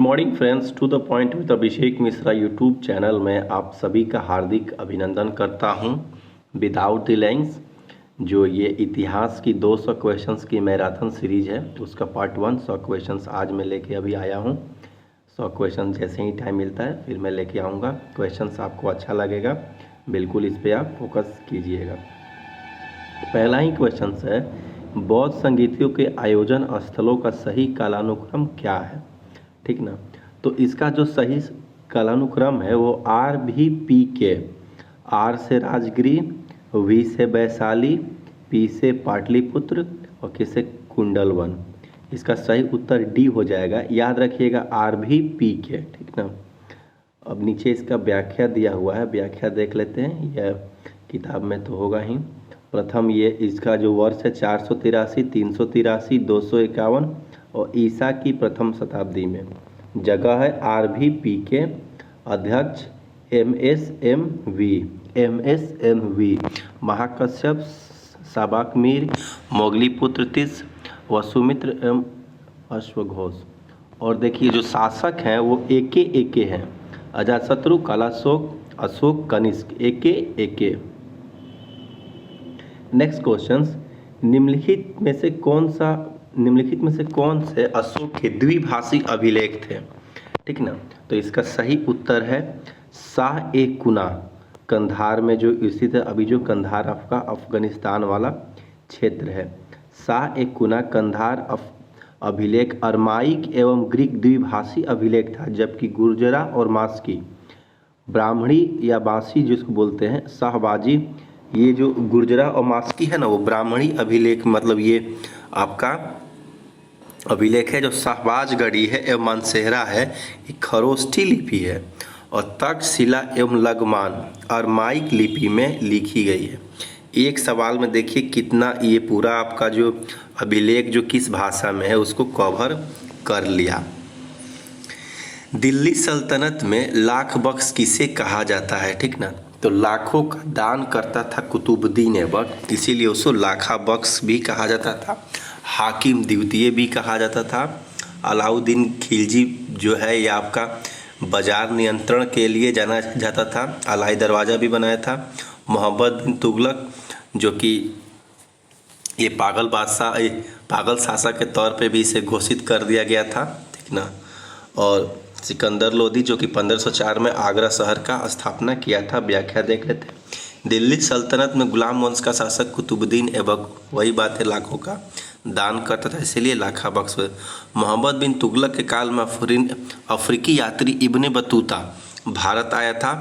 Morning friends, to the point with Abhishek Mishra YouTube channel में आप सभी का हार्दिक अभिनंदन करता हूं। विदाउट डिलेइंग्स जो ये इतिहास की 200 क्वेश्चंस की मैराथन सीरीज है उसका पार्ट 1 100 क्वेश्चंस आज मैं लेके अभी आया हूं। 100 क्वेश्चन जैसे ही टाइम मिलता है फिर मैं लेके आऊँगा। क्वेश्चंस आपको अच्छा लगेगा, बिल्कुल इस पर आप फोकस कीजिएगा। पहला ही क्वेश्चन है, बौद्ध संगीतियों के आयोजन स्थलों का सही कालानुक्रम क्या है? ठीक ना। तो इसका जो सही कालानुक्रम है वो RVPK, R से राजगीर, V से वैशाली, P से पाटलिपुत्र और K से कुंडलवन। इसका सही उत्तर D हो जाएगा। याद रखिएगा RVPK, ठीक ना। अब नीचे इसका व्याख्या दिया हुआ है, व्याख्या देख लेते हैं। यह किताब में तो होगा ही। प्रथम ये इसका जो वर्ष है 483, 383, 251 और ईसा की प्रथम शताब्दी में। जगह है RVPK, अध्यक्ष MSMV, महाकश्यप, साबाकमीर, मोगलीपुत्र तीस, वसुमित्र एवं अश्वघोष। और देखिए जो शासक हैं वो एके हैं, अजातशत्रु, कालाशोक, अशोक, कनिष्क, एके। नेक्स्ट क्वेश्चन, निम्नलिखित में से कौन से अशोक के द्विभाषी अभिलेख थे? ठीक ना। तो इसका सही उत्तर है शाह-ए-कुना, कंधार में जो स्थित है। अभी जो कंधार आपका अफगानिस्तान वाला क्षेत्र है। शाह-ए-कुना कंधार अभिलेख अरमाइक एवं ग्रीक द्विभाषी अभिलेख था, जबकि गुर्जरा और मास्की, ब्राह्मणी या बासी जिसको बोलते हैं, शाहबाजी, ये जो गुर्जरा और मास्की है ना वो ब्राह्मणी अभिलेख, मतलब ये आपका अभिलेख है। जो शाहबाजगढ़ी है एवं मानसेहरा है ये खरोष्ठी लिपि है और तक्षशिला एवं लगमान अरमाइक लिपि में लिखी गई है। एक सवाल में देखिए कितना ये पूरा आपका जो अभिलेख जो किस भाषा में है उसको कवर कर लिया। दिल्ली सल्तनत में लाख बख्श किसे कहा जाता है? ठीक ना। तो लाखों का दान करता था कुतुबुद्दीन ऐबक, इसीलिए उसको लाखा बख्श भी कहा जाता था। हाकिम द्वितीय भी कहा जाता था। अलाउद्दीन खिलजी जो है ये आपका बाजार नियंत्रण के लिए जाना जाता था, अलाई दरवाज़ा भी बनाया था। मोहम्मद बिन तुगलक जो कि ये पागल शासक के तौर पे भी इसे घोषित कर दिया गया था, ठीक ना। और सिकंदर लोदी जो कि 1504 में आगरा शहर का स्थापना किया था। व्याख्या देख लेते हैं। दिल्ली सल्तनत में गुलाम वंश का शासक कुतुबुद्दीन ऐबक, वही बात है, लाखों का दान करता था, इसीलिए लाखा बख्श। मोहम्मद बिन तुगलक के काल में अफ्रीकी यात्री इब्ने बतूता भारत आया था।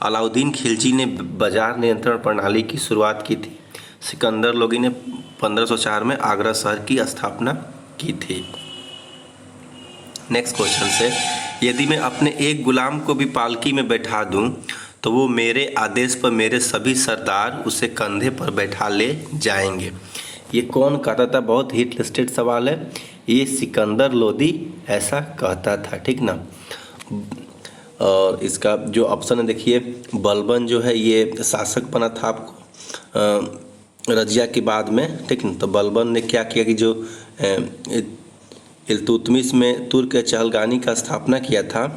अलाउद्दीन खिलजी ने बाजार नियंत्रण प्रणाली की शुरुआत की थी। सिकंदर लोदी ने 1504 में आगरा शहर की स्थापना की थी। नेक्स्ट क्वेश्चन से, यदि मैं अपने एक गुलाम को भी पालकी में बैठा दूं तो वो मेरे आदेश पर मेरे सभी सरदार उसे कंधे पर बैठा ले जाएंगे। ये कौन कहता था? बहुत हिट लिस्टेड सवाल है। ये सिकंदर लोदी ऐसा कहता था, ठीक ना। और इसका जो ऑप्शन है देखिए, बलबन जो है ये शासक बना था आपको रजिया के बाद में, ठीक ना। तो बलबन ने क्या किया कि जो इल्तुतमिश में तुर्क चहलगानी का स्थापना किया था,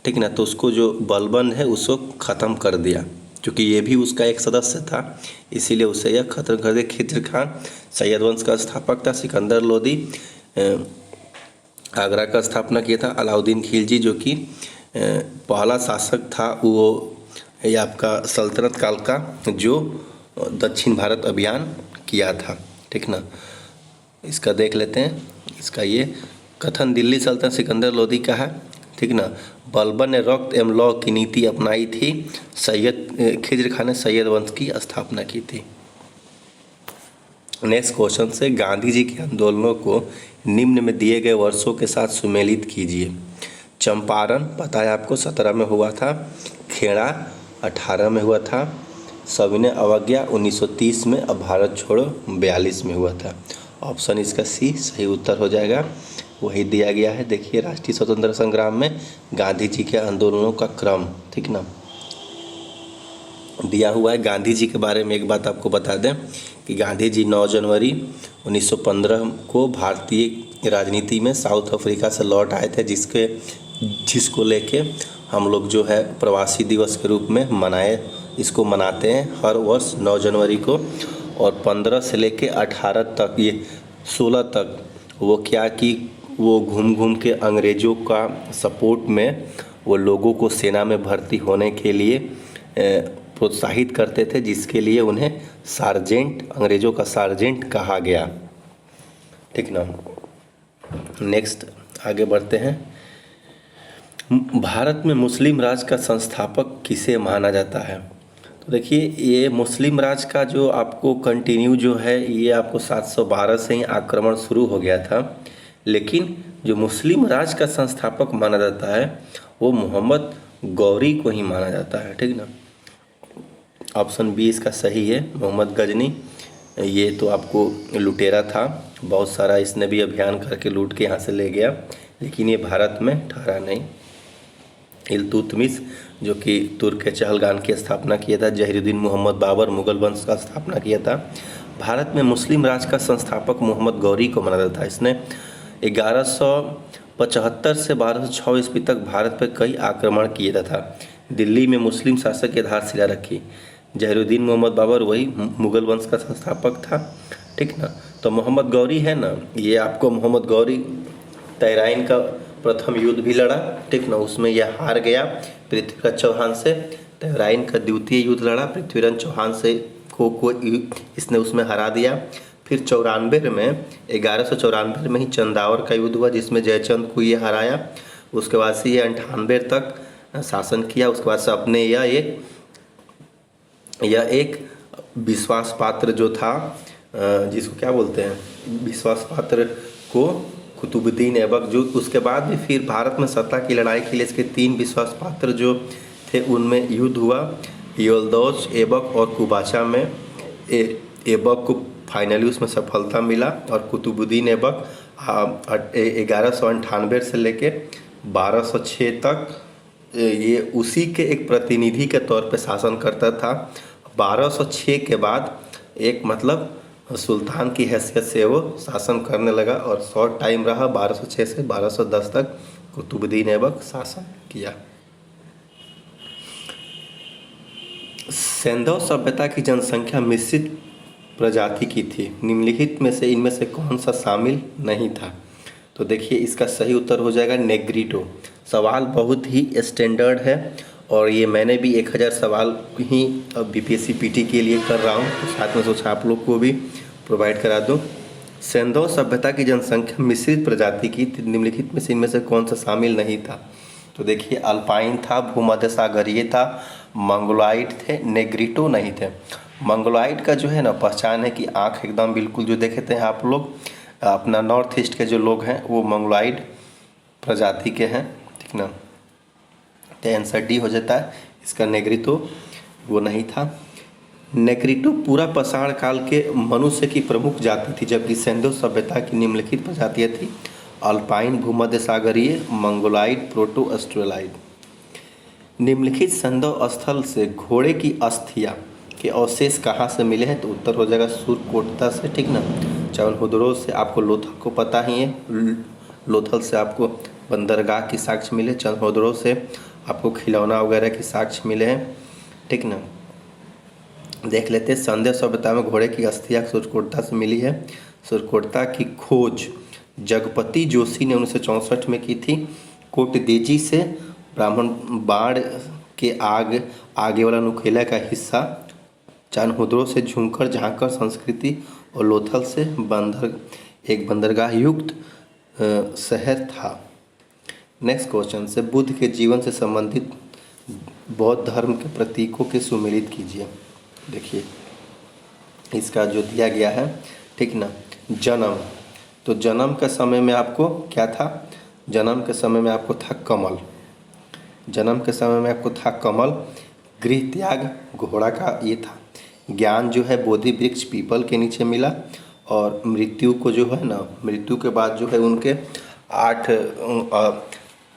ठीक ना, तो उसको जो बलबन है उसको ख़त्म कर दिया, क्योंकि ये भी उसका एक सदस्य था, इसीलिए उसे यह खत्म कर दिया। खिज्र खान सैयद वंश का स्थापक था। सिकंदर लोदी आगरा का स्थापना किया था। अलाउद्दीन खिलजी जो कि पहला शासक था, वो ये आपका सल्तनत काल का जो दक्षिण भारत अभियान किया था, ठीक ना। इसका देख लेते हैं। इसका ये कथन दिल्ली सल्तनत सिकंदर लोदी का है, ठीक ना। बलबन ने रक्त एवं लौ की नीति अपनाई थी। खिज्र खान ने सैयद वंश की स्थापना की थी। नेक्स्ट क्वेश्चन से, गांधी जी के आंदोलनों को निम्न में दिए गए वर्षों के साथ सुमेलित कीजिए। चंपारण पता है आपको 17 में हुआ था। खेड़ा 18 में हुआ था। सविनय अवज्ञा 1930 में। अब भारत छोड़ो 42 में हुआ था। ऑप्शन इसका सी सही उत्तर हो जाएगा, वही दिया गया है। देखिए राष्ट्रीय स्वतंत्रता संग्राम में गांधी जी के आंदोलनों का क्रम, ठीक ना, दिया हुआ है। गांधी जी के बारे में एक बात आपको बता दें कि गांधी जी 9 जनवरी 1915 को भारतीय राजनीति में साउथ अफ्रीका से लौट आए थे, जिसके जिसको लेके हम लोग जो है प्रवासी दिवस के रूप में इसको मनाते हैं हर वर्ष 9 जनवरी को। और 15 से लेके 18 तक, ये 16 तक वो क्या कि वो घूम घूम के अंग्रेज़ों का सपोर्ट में वो लोगों को सेना में भर्ती होने के लिए प्रोत्साहित करते थे, जिसके लिए उन्हें सार्जेंट, अंग्रेज़ों का सार्जेंट कहा गया। ठीक ना। नेक्स्ट आगे बढ़ते हैं। भारत में मुस्लिम राज का संस्थापक किसे माना जाता है? तो देखिए, ये मुस्लिम राज का जो आपको कंटिन्यू जो है ये आपको 712 से ही आक्रमण शुरू हो गया था, लेकिन जो मुस्लिम राज का संस्थापक माना जाता है वो मोहम्मद गौरी को ही माना जाता है। ठीक ना। ऑप्शन बी इसका सही है, मोहम्मद गजनी। ये तो आपको लुटेरा था, बहुत सारा इसने भी अभियान करके लूट के यहाँ से ले गया, लेकिन ये भारत में ठहरा नहीं। इल्तुतमिश जो कि तुर्क के चहलगान की स्थापना किया था, जहीरुद्दीन मोहम्मद बाबर मुगल वंश का स्थापना किया था। भारत में मुस्लिम राज का संस्थापक मोहम्मद गौरी को माना जाता है। इसने 1175 से 1206 ईस्वी तक भारत पर कई आक्रमण किया था। दिल्ली में मुस्लिम शासक की आधारशिला रखी। जहीरुद्दीन मोहम्मद बाबर वही मुगल वंश का संस्थापक था। ठीक ना। तो मोहम्मद गौरी है ना, ये आपको मोहम्मद गौरी तराइन का प्रथम युद्ध भी लड़ा। ठीक ना, उसमें यह हार गया पृथ्वीराज चौहान से। तराइन का द्वितीय युद्ध लड़ा, पृथ्वीराज चौहान से को इसने उसमें हरा दिया। फिर 94 में 1194 में ही चंदावर का युद्ध हुआ, जिसमें जयचंद को ये हराया। उसके बाद से ये 98 तक शासन किया। उसके बाद से अपने यह एक विश्वास पात्र जो था, जिसको क्या बोलते हैं, विश्वास पात्र को कुतुबुद्दीन ऐबक, जो उसके बाद भी फिर भारत में सत्ता की लड़ाई के लिए इसके 3 विश्वास पात्र जो थे उनमें युद्ध हुआ। योलदौस, ऐबक और कुबाचा में ऐबक को फाइनली उसमें सफलता मिला, और कुतुबुद्दीन ऐबक 1198 से लेके 1206 तक ये उसी के एक प्रतिनिधि के तौर पे शासन करता था। 1206 के बाद एक मतलब सुल्तान की हैसियत से वो शासन करने लगा, और शॉर्ट टाइम रहा, 1206 से 1210 तक कुतुबुद्दीन ऐबक शासन किया। सिंधु सभ्यता की जनसंख्या मिश्रित प्रजाति की थी, निम्नलिखित में से इनमें से कौन सा शामिल नहीं था? तो देखिए, इसका सही उत्तर हो जाएगा नेग्रिटो। सवाल बहुत ही स्टैंडर्ड है, और ये मैंने भी 1000 सवाल ही अब बीपीएससी पीटी के लिए कर रहा हूँ, तो साथ में सोचा आप लोग को भी प्रोवाइड करा दूँ। सिंधु सभ्यता की जनसंख्या मिश्रित प्रजाति की थी, निम्नलिखित में से इनमें से कौन सा शामिल नहीं था? तो देखिए, अल्पाइन था, भूमध्य सागरीय था, मंगोलाइट थे, नेग्रिटो नहीं थे। मंगोलाइट का जो है ना पहचान है कि आँख एकदम बिल्कुल जो देखते हैं आप लोग, अपना नॉर्थ ईस्ट के जो लोग हैं वो मंगोलाइट प्रजाति के हैं। ठीक ना। तो आंसर डी हो जाता है इसका, नेग्रिटो वो नहीं था। नेग्रिटो पूरा पाषाण काल के मनुष्य की प्रमुख जाति थी, जबकि सिंधु सभ्यता की निम्नलिखित प्रजातियाँ थी: अल्पाइन, भूमध्य सागरीय, मंगोलाइट, प्रोटो ऑस्ट्रेलाइड। निम्नलिखित सिंधु स्थल से घोड़े की अस्थियाँ के अवशेष कहाँ से मिले हैं? तो उत्तर हो जाएगा सुरकोटता से। ठीक ना। चवनहुदरो से आपको लोथल को पता ही है, लोथल से आपको बंदरगाह की साक्ष्य मिले, चवनहुदरो से आपको खिलौना वगैरह की साक्ष्य मिले हैं। ठीक ना। देख लेते हैं, सिंधु सभ्यता में घोड़े की अस्थियाँ सुरकोटता से मिली है। सुरकोटता की खोज जगपति जोशी ने 1964 में की थी। कोटदेजी से ब्राह्मण बाड़ के आगे वाला नुकेला का हिस्सा, चवनहुदरो से झुंकर झांकर संस्कृति, और लोथल से एक बंदरगाह युक्त शहर था। नेक्स्ट क्वेश्चन से बुद्ध के जीवन से संबंधित बौद्ध धर्म के प्रतीकों के सुमेलित कीजिए। देखिए, इसका जो दिया गया है, ठीक ना, जन्म, तो जन्म के समय में आपको क्या था? जन्म के समय में आपको था कमल। जन्म के समय में आपको था कमल। गृह त्याग घोड़ा का ये था। ज्ञान जो है बोधि वृक्ष पीपल के नीचे मिला, और मृत्यु को जो है ना, मृत्यु के बाद जो है उनके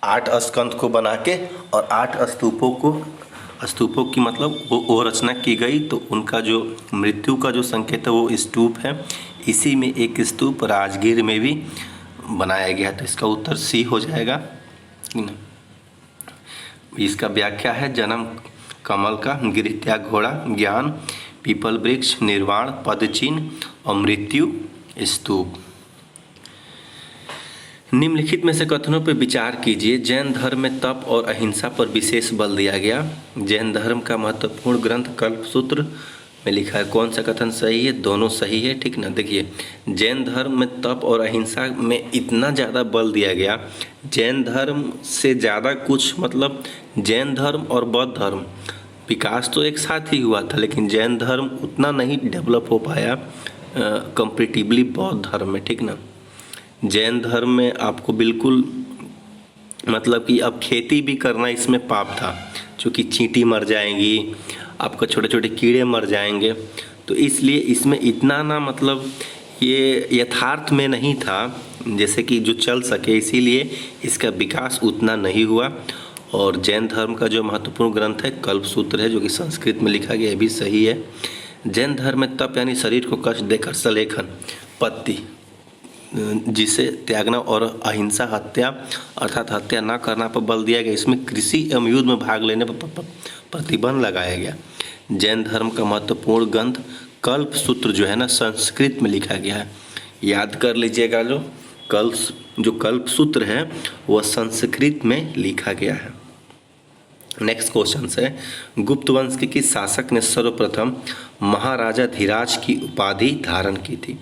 8 स्कंद को बना के और 8 स्तूपों की मतलब वो रचना की गई। तो उनका जो मृत्यु का जो संकेत है वो स्तूप है। इसी में एक स्तूप राजगीर में भी बनाया गया, तो इसका उत्तर सी हो जाएगा। इसका व्याख्या है जन्म कमल का, गिर त्याग घोड़ा, ज्ञान, पीपल वृक्ष, निर्वाण, पद चिन्ह और मृत्यु स्तूप। निम्नलिखित में से कथनों पर विचार कीजिए। जैन धर्म में तप और अहिंसा पर विशेष बल दिया गया। जैन धर्म का महत्वपूर्ण ग्रंथ कल्पसूत्र में लिखा है। कौन सा कथन सही है? दोनों सही है, ठीक ना। देखिए, जैन धर्म में तप और अहिंसा में इतना ज़्यादा बल दिया गया। जैन धर्म से ज़्यादा कुछ, मतलब जैन धर्म और बौद्ध धर्म विकास तो एक साथ ही हुआ था, लेकिन जैन धर्म उतना नहीं डेवलप हो पाया कंपेरेटिवली बौद्ध धर्म में, ठीक ना। जैन धर्म में आपको बिल्कुल, मतलब कि अब खेती भी करना इसमें पाप था, क्योंकि चींटी मर जाएंगी, आपका छोटे छोटे कीड़े मर जाएंगे, तो इसलिए इसमें इतना ना, मतलब ये यथार्थ में नहीं था जैसे कि जो चल सके, इसीलिए इसका विकास उतना नहीं हुआ। और जैन धर्म का जो महत्वपूर्ण ग्रंथ है कल्पसूत्र है, जो कि संस्कृत में लिखा गया, ये भी सही है। जैन धर्म में तप यानी शरीर को कष्ट देकर सलेखन, पत्ती जिसे त्यागना, और अहिंसा हत्या अर्थात हत्या न करना पर बल दिया गया। इसमें कृषि एवं युद्ध में भाग लेने पर प्रतिबंध लगाया गया। जैन धर्म का महत्वपूर्ण ग्रंथ कल्पसूत्र जो है ना, संस्कृत में लिखा गया है। याद कर लीजिएगा, जो कल्पसूत्र है वह संस्कृत में लिखा गया है। नेक्स्ट क्वेश्चन है, गुप्त वंश के किस शासक ने सर्वप्रथम महाराजा धीराज की उपाधि धारण की थी?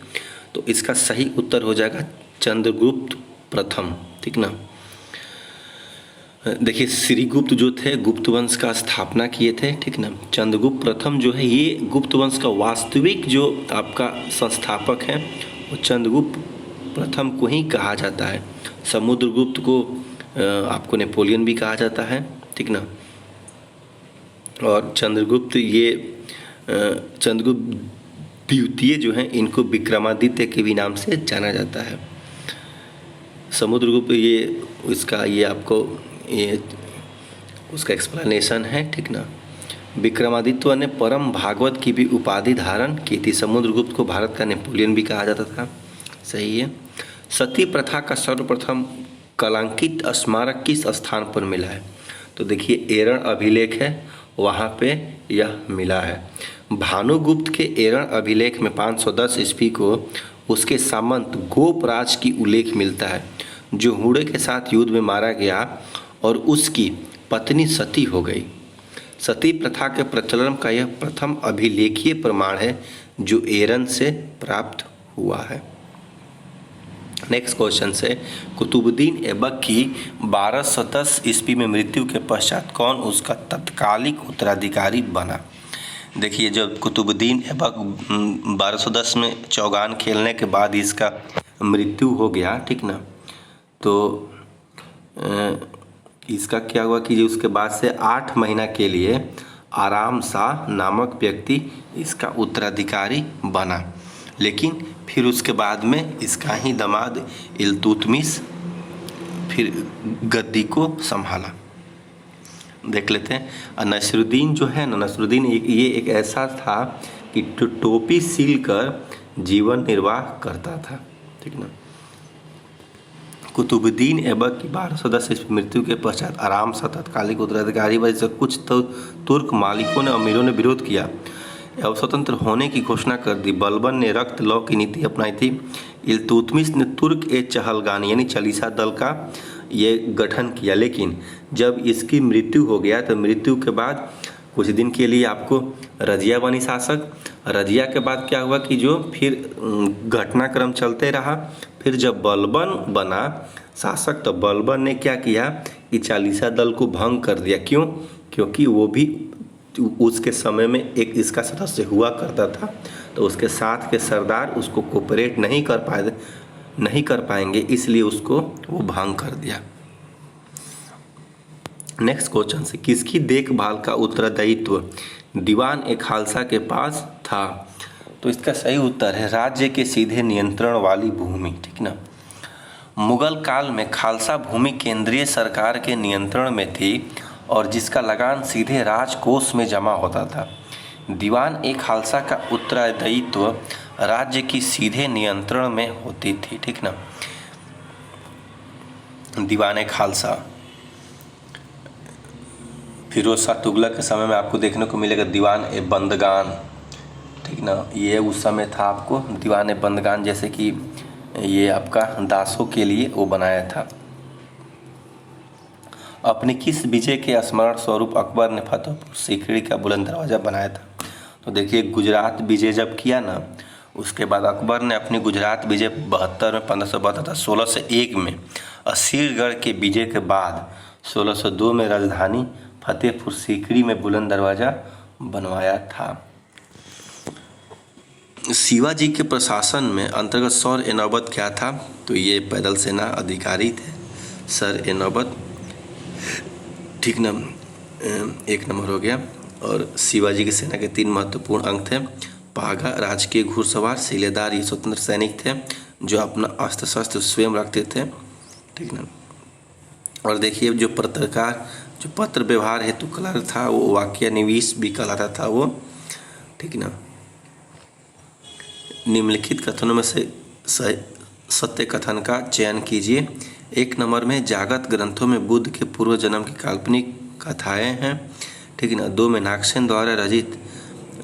तो इसका सही उत्तर हो जाएगा चंद्रगुप्त प्रथम, ठीक ना। देखिए, श्रीगुप्त जो थे गुप्त वंश का स्थापना किए थे, ठीक ना। चंद्रगुप्त प्रथम जो है ये गुप्त वंश का वास्तविक जो आपका संस्थापक है वो चंद्रगुप्त प्रथम को ही कहा जाता है। समुद्रगुप्त को आपको नेपोलियन भी कहा जाता है, ठीक ना। और चंद्रगुप्त चंद्रगुप्त द्वितीय जो हैं इनको विक्रमादित्य के भी नाम से जाना जाता है। समुद्रगुप्त ये आपको उसका एक्सप्लेनेशन है, ठीक ना। विक्रमादित्य ने परम भागवत की भी उपाधि धारण की थी। समुद्रगुप्त को भारत का नेपोलियन भी कहा जाता था, सही है। सती प्रथा का सर्वप्रथम कलांकित स्मारक किस स्थान पर मिला है? तो देखिए, एरण अभिलेख है, वहाँ पे यह मिला है। भानुगुप्त के एरण अभिलेख में 510 ईस्वी को उसके सामंत गोपराज की उल्लेख मिलता है, जो हुड़े के साथ युद्ध में मारा गया और उसकी पत्नी सती हो गई। सती प्रथा के प्रचलन का यह प्रथम अभिलेखीय प्रमाण है जो एरन से प्राप्त हुआ है। नेक्स्ट क्वेश्चन से, कुतुबुद्दीन ऐबक की 1210 ईस्वी में मृत्यु के पश्चात कौन उसका तत्कालिक उत्तराधिकारी बना? देखिए, जब कुतुबुद्दीन ऐबक 1210 में चौगान खेलने के बाद इसका मृत्यु हो गया, ठीक ना, तो इसका क्या हुआ कि उसके बाद से 8 महीना के लिए आराम शाह नामक व्यक्ति इसका उत्तराधिकारी बना, लेकिन फिर उसके बाद में इसका ही दामाद इल्तुतमिश फिर गद्दी को संभाला। देख लेते हैं। नसरुद्दीन जो है ना, नसरुद्दीन ये एक ऐसा था कि टोपी सील कर जीवन निर्वाह करता था, ठीक ना। कुतुबुद्दीन ऐबक की 1210 ईस्वी मृत्यु के पश्चात आराम शाह तत्कालिक उत्तराधिकारी बने से कुछ तो तुर्क मालिकों ने अमीरों ने विरोध किया एवं स्वतंत्र होने की घोषणा कर दी। बलबन ने रक्त लौ की नीति अपनाई थी। इल्तुतमिश ने तुर्क ए चहलगान यानी चालीसा दल का ये गठन किया, लेकिन जब इसकी मृत्यु हो गया तो मृत्यु के बाद कुछ दिन के लिए आपको रजिया बनी शासक। रजिया के बाद क्या हुआ कि जो फिर घटनाक्रम चलते रहा। फिर जब बलबन बना शासक तो बलबन ने क्या किया कि चालीसा दल को भंग कर दिया। क्यों? क्योंकि वो भी उसके समय में एक इसका सदस्य हुआ करता था, तो उसके साथ के सरदार उसको कोऑपरेट नहीं कर पाएंगे, इसलिए उसको वो भंग कर दिया। नेक्स्ट क्वेश्चन से, किसकी देखभाल का उत्तरदायित्व दीवान ए खालसा के पास था? तो इसका सही उत्तर है राज्य के सीधे नियंत्रण वाली भूमि, ठीक ना। मुगल काल में खालसा भूमि केंद्रीय सरकार के नियंत्रण में थी और जिसका लगान सीधे राजकोष में जमा होता था। दीवान ए खालसा का उत्तरदायित्व राज्य की सीधे नियंत्रण में होती थी, ठीक ना। दीवान ए खालसा फिरोज शाह तुगलक के समय में आपको देखने को मिलेगा दीवान ए बंदगान, ठीक ना। ये उस समय था आपको दीवान ए बंदगान, जैसे कि ये आपका दासों के लिए वो बनाया था। अपने किस विजय के स्मरण स्वरूप अकबर ने फतेहपुर सीकरी का बुलंद दरवाज़ा बनाया था? तो देखिए, गुजरात विजय जब किया ना, उसके बाद अकबर ने अपनी गुजरात विजय 72 में 1572 था, 1601 में असीरगढ़ के विजय के बाद 1602 में राजधानी फतेहपुर सीकरी में बुलंद दरवाज़ा बनवाया था। शिवाजी के प्रशासन में अंतर्गत सर ए नौबत क्या था? तो ये पैदल सेना अधिकारी थे, सर ए नौबत, ठीक ना। 1 नंबर हो गया। और शिवाजी की सेना के 3 महत्वपूर्ण अंग थे। पागा राजकीय घुड़सवार, सिलेदार ये स्वतंत्र सैनिक थे जो अपना अस्त्र शस्त्र स्वयं रखते थे, ठीक ना। और देखिए, जो पत्रकार जो पत्र व्यवहार हेतु कलर था वो वाक्य निवीश भी कहलाता था वो, ठीक ना। निम्नलिखित कथनों में से सत्य कथन का चयन कीजिए। 1 नंबर में जागत ग्रंथों में बुद्ध के पूर्व जन्म की काल्पनिक कथाएं हैं, ठीक ना। 2 में नागसेन द्वारा रचित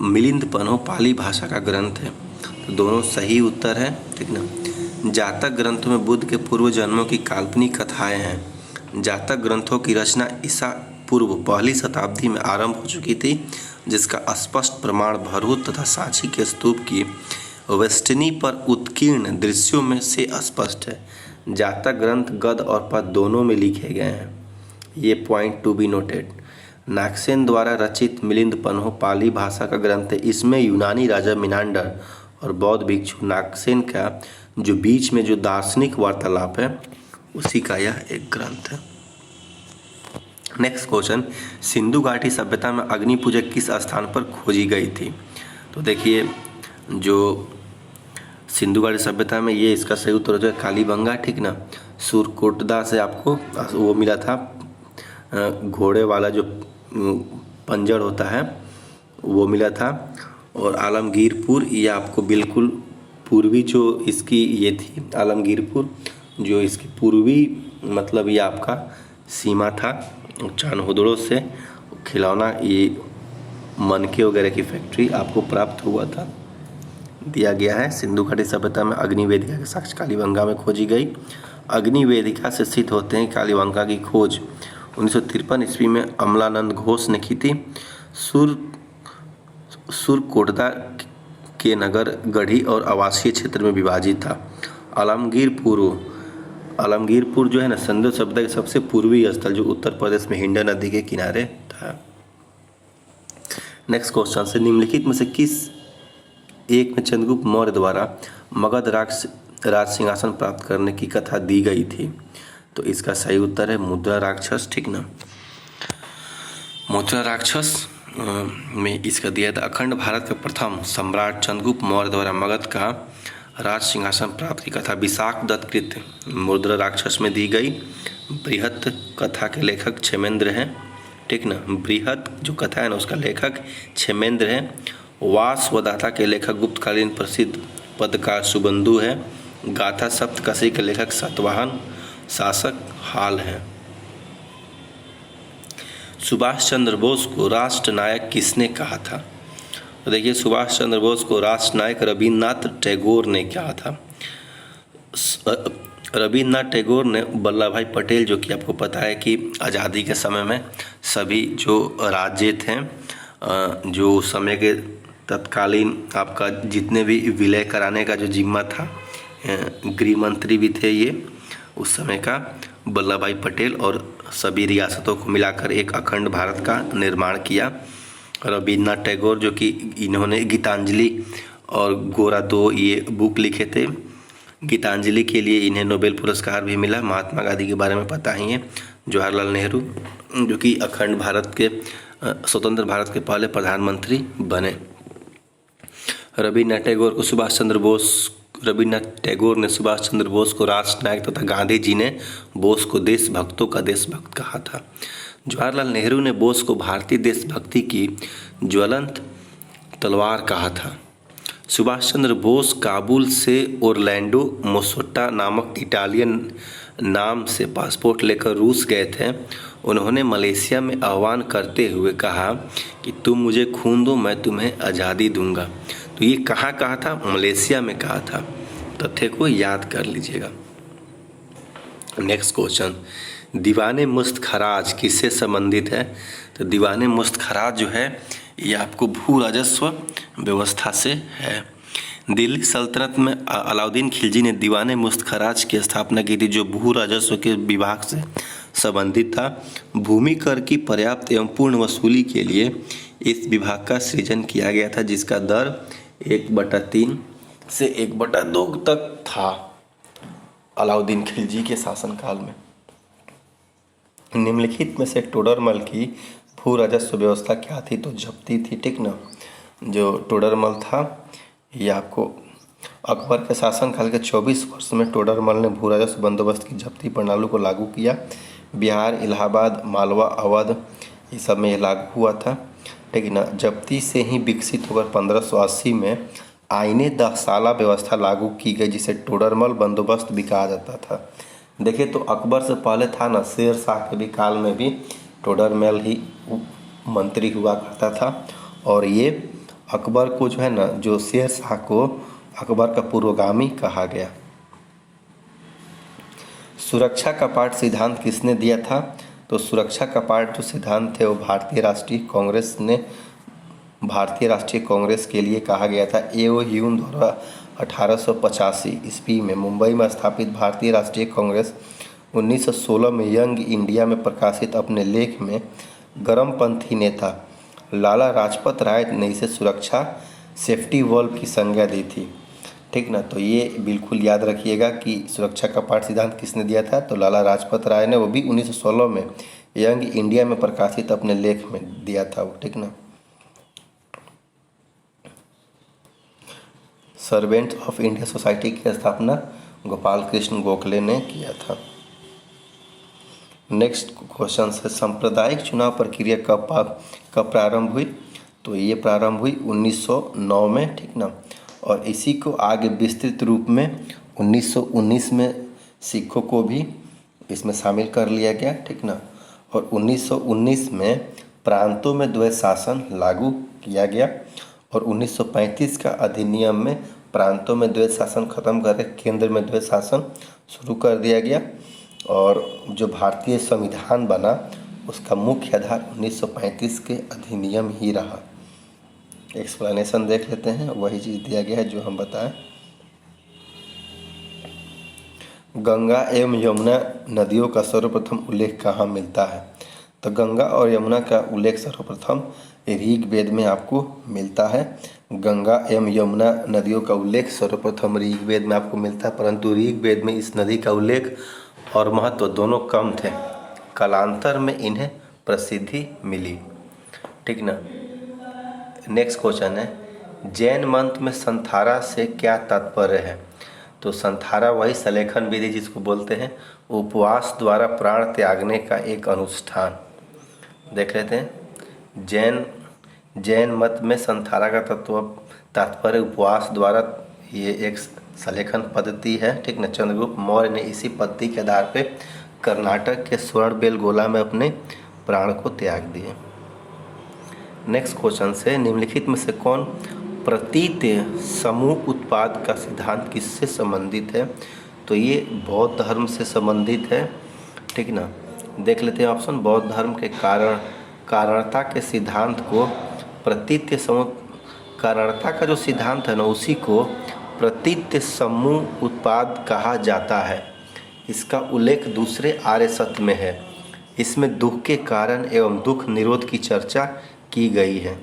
मिलिंद पन्हो पाली भाषा का ग्रंथ है, तो दोनों सही उत्तर है, ठीक ना। जातक ग्रंथों में बुद्ध के पूर्व जन्मों की काल्पनिक कथाएं हैं। जातक ग्रंथों की रचना ईसा पूर्व 1ली शताब्दी में आरंभ हो चुकी थी, जिसका स्पष्ट प्रमाण भरूच तथा सांची के स्तूप की वेस्टनी पर उत्कीर्ण दृश्यों में से स्पष्ट है। जातक ग्रंथ गद्य और पद्य दोनों में लिखे गए हैं, ये point to be noted. Nagasena द्वारा रचित मिलिंद पन्हो पाली भाषा का ग्रंथ है। इसमें यूनानी राजा मिनांडर और बौद्ध भिक्षु नागसेन का जो बीच में जो दार्शनिक वार्तालाप है उसी का यह एक ग्रंथ है। नेक्स्ट क्वेश्चन, सिंधु घाटी सभ्यता में अग्नि पूजा किस स्थान पर खोजी गई थी? तो देखिए, जो सिंधु घाटी सभ्यता में ये इसका सही उत्तर हो जाएगा कालीबंगा, ठीक ना। सुरकोटदा से आपको वो मिला था घोड़े वाला जो पंजर होता है वो मिला था। और आलमगीरपुर ये आपको बिल्कुल पूर्वी जो इसकी ये थी, आलमगीरपुर जो इसकी पूर्वी मतलब ये आपका सीमा था। चानहोदड़ो से खिलौना ये मनके वगैरह की फैक्ट्री आपको प्राप्त हुआ था, दिया गया है। सिंधु घाटी सभ्यता में अग्नि वेदिका के साक्ष्य कालीबंगा में खोजी गई। अग्नि वेदिका से सिद्ध होते हैं कालीबंगा की खोज 1953 ईस्वी में अमलानंद घोष ने की थी। सुरकोटदा के नगर गढ़ी और आवासीय क्षेत्र में विभाजित था। आलमगीरपुर जो है ना, सिंधु सभ्यता के सबसे पूर्वी स्थल जो उत्तर प्रदेश में हिंडन नदी के किनारे था। नेक्स्ट क्वेश्चन से निम्नलिखित में से किस एक में चंद्रगुप्त मौर्य द्वारा मगध राज सिंहासन प्राप्त करने की कथा दी गई थी? तो इसका सही उत्तर है मुद्रा राक्षस, ठीक ना। मुद्रा राक्षस में इसका दिया था अखंड भारत के प्रथम सम्राट चंद्रगुप्त मौर्य द्वारा मगध का राज सिंहासन प्राप्त की कथा विशाख दत्त कृत मुद्रा राक्षस में दी गई। बृहत कथा के लेखक क्षेमेंद्र हैं, ठीक ना। बृहत जो कथा है ना उसका लेखक क्षेमेंद्र है। वासवदाता के लेखक गुप्तकालीन प्रसिद्ध पदकार सुबंधु है। गाथा सप्तकसी के लेखक सातवाहन शासक हाल हैं। सुभाष चंद्र बोस को राष्ट्र नायक किसने कहा था? तो देखिए, सुभाष चंद्र बोस को राष्ट्र नायक रविन्द्रनाथ टैगोर ने कहा था। रविन्द्रनाथ टैगोर ने वल्लभ भाई पटेल, जो कि आपको पता है कि आज़ादी के समय में सभी जो राज्य थे, जो उस समय के तत्कालीन आपका जितने भी विलय कराने का जो जिम्मा था, गृह मंत्री भी थे ये उस समय का वल्लभ भाई पटेल, और सभी रियासतों को मिलाकर एक अखंड भारत का निर्माण किया। रविन्द्रनाथ टैगोर जो कि इन्होंने गीतांजलि और गोरा 2 ये बुक लिखे थे। गीतांजलि के लिए इन्हें नोबेल पुरस्कार भी मिला। महात्मा गांधी के बारे में पता ही है। जवाहरलाल नेहरू जो कि अखंड भारत के स्वतंत्र भारत के पहले प्रधानमंत्री बने। रविन्द्रनाथ टैगोर ने सुभाष चंद्र बोस को राष्ट्र नायक तथा गांधी जी ने बोस को देशभक्तों का देशभक्त कहा था। जवाहरलाल नेहरू ने बोस को भारतीय देशभक्ति की ज्वलंत तलवार कहा था। सुभाष चंद्र बोस काबुल से ओरलैंडो मोसोट्टा नामक इटालियन नाम से पासपोर्ट लेकर रूस गए थे उन्होंने मलेशिया में आह्वान करते हुए कहा कि तुम मुझे खून दो, मैं तुम्हें आज़ादी दूंगा। तो ये कहाँ कहा था? मलेशिया में कहा था। तथ्य को याद कर लीजिएगा। नेक्स्ट क्वेश्चन, दीवाने मुस्त खराज किससे संबंधित है? तो दीवाने मुस्त खराज जो है ये आपको भू राजस्व व्यवस्था से है। दिल्ली सल्तनत में अलाउद्दीन खिलजी ने दीवाने मुस्त खराज की स्थापना की थी, जो भू राजस्व के विभाग से संबंधित था। भूमि कर की पर्याप्त एवं पूर्ण वसूली के लिए इस विभाग का सृजन किया गया था, जिसका दर 1/3 से 1/2 तक था अलाउद्दीन खिलजी के शासनकाल में। निम्नलिखित में से टोडरमल की भू राजस्व व्यवस्था क्या थी? तो जब्ती थी, ठीक ना। जो टोडरमल था ये आपको अकबर के शासनकाल के 24 वर्ष में टोडरमल ने भू राजस्व बंदोबस्त की जब्ती प्रणाली को लागू किया। बिहार, इलाहाबाद, मालवा, अवध ये सब में ये लागू हुआ था, ठीक ना। जब्ती से ही विकसित होकर 1580 में आईने दहसाला व्यवस्था लागू की गई, जिसे टोडरमल बंदोबस्त भी कहा जाता था। देखिए तो अकबर से पहले था ना, शेर शाह के भी काल में भी टोडरमल ही मंत्री हुआ करता था। और ये अकबर को जो है ना, जो शेर शाह को अकबर का पूर्वगामी कहा गया। सुरक्षा का पाठ सिद्धांत किसने दिया था? तो सुरक्षा का पाठ जो सिद्धांत थे वो भारतीय राष्ट्रीय कांग्रेस के लिए कहा गया था। ए.ओ. ह्यूम द्वारा 1885 ईस्वी में मुंबई में स्थापित भारतीय राष्ट्रीय कांग्रेस 1916 में यंग इंडिया में प्रकाशित अपने लेख में गरमपंथी नेता लाला लाजपत राय ने इसे सुरक्षा सेफ्टी वॉल्व की संज्ञा दी थी, ठीक ना। तो ये बिल्कुल याद रखिएगा कि सुरक्षा का पाठ सिद्धांत किसने दिया था? तो लाला लाजपत राय ने, वो भी 1916 में यंग इंडिया में प्रकाशित अपने लेख में दिया था वो, ठीक ना। सर्वेंट्स ऑफ इंडिया सोसाइटी की स्थापना गोपाल कृष्ण गोखले ने किया था। नेक्स्ट क्वेश्चन है, सांप्रदायिक चुनाव प्रक्रिया कब प्रारंभ हुई? तो ये प्रारंभ हुई 1909 में, ठीक ना। और इसी को आगे विस्तृत रूप में 1919 में सिखों को भी इसमें शामिल कर लिया गया, ठीक ना। और 1919 में प्रांतों में द्वैत शासन लागू किया गया। और 1935 का अधिनियम में प्रांतों में द्वैत शासन खत्म करके केंद्र में द्वैत शासन शुरू कर दिया गया। और जो भारतीय संविधान बना उसका मुख्य आधार 1935 के अधिनियम ही रहा। एक्सप्लेनेशन देख लेते हैं, वही चीज़ दिया गया है जो हम बताएं। गंगा एवं यमुना नदियों का सर्वप्रथम उल्लेख कहाँ मिलता है? तो गंगा और यमुना का उल्लेख सर्वप्रथम ऋग्वेद में आपको मिलता है। गंगा एवं यमुना नदियों का उल्लेख सर्वप्रथम ऋग्वेद में आपको मिलता है, परंतु ऋग्वेद में इस नदी का उल्लेख और महत्व दोनों कम थे। कालांतर में इन्हें प्रसिद्धि मिली, ठीक ना। नेक्स्ट क्वेश्चन है, जैन मंत्र में संथारा से क्या तात्पर्य है? तो संथारा वही सलेखन विधि जिसको बोलते हैं उपवास द्वारा प्राण त्यागने का एक अनुष्ठान। देख लेते हैं, जैन मत में संथारा का तात्पर्य उपवास द्वारा ये एक सलेखन पद्धति है, ठीक ना। चंद्रगुप्त मौर्य ने इसी पद्धति के आधार पे कर्नाटक के स्वर्णबेलगोला में अपने प्राण को त्याग दिए। नेक्स्ट क्वेश्चन से, निम्नलिखित में से कौन प्रतीत समूह उत्पाद का सिद्धांत किससे संबंधित है? तो ये बौद्ध धर्म से संबंधित है, ठीक ना। देख लेते हैं ऑप्शन, बौद्ध धर्म के कारणता के सिद्धांत को प्रतीत समूह, कारणता का जो सिद्धांत है ना उसी को प्रतीत समूह उत्पाद कहा जाता है। इसका उल्लेख दूसरे आर्य सत्य में है। इसमें दुख के कारण एवं दुख निरोध की चर्चा की गई है।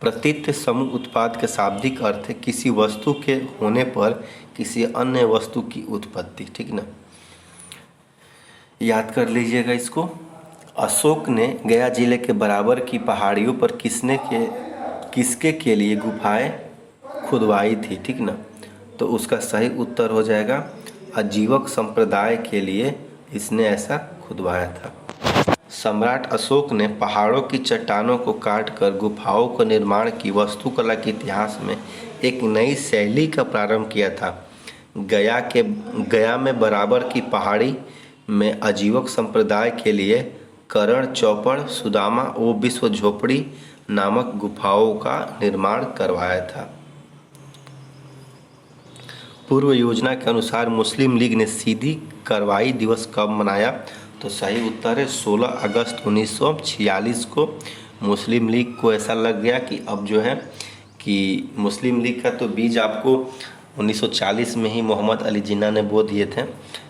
प्रतीत समूह उत्पाद के शाब्दिक अर्थ है किसी वस्तु के होने पर किसी अन्य वस्तु की उत्पत्ति, ठीक ना। याद कर लीजिएगा इसको। अशोक ने गया जिले के बराबर की पहाड़ियों पर किसके के लिए गुफाएं खुदवाई थी, ठीक ना। तो उसका सही उत्तर हो जाएगा आजीवक संप्रदाय के लिए इसने ऐसा खुदवाया था। सम्राट अशोक ने पहाड़ों की चट्टानों को काटकर गुफाओं का निर्माण की वास्तुकला के इतिहास में एक नई शैली का प्रारंभ किया था। गया में बराबर की पहाड़ी में आजीवक संप्रदाय के लिए करण चौपड़, सुदामा व विश्व झोपड़ी नामक गुफाओं का निर्माण करवाया था। पूर्व योजना के अनुसार मुस्लिम लीग ने सीधी कार्रवाई दिवस कब मनाया? तो सही उत्तर है 16 अगस्त 1946 को। मुस्लिम लीग को ऐसा लग गया कि अब जो है कि मुस्लिम लीग का तो बीज आपको 1940 में ही मोहम्मद अली जिन्ना ने बो दिए थे,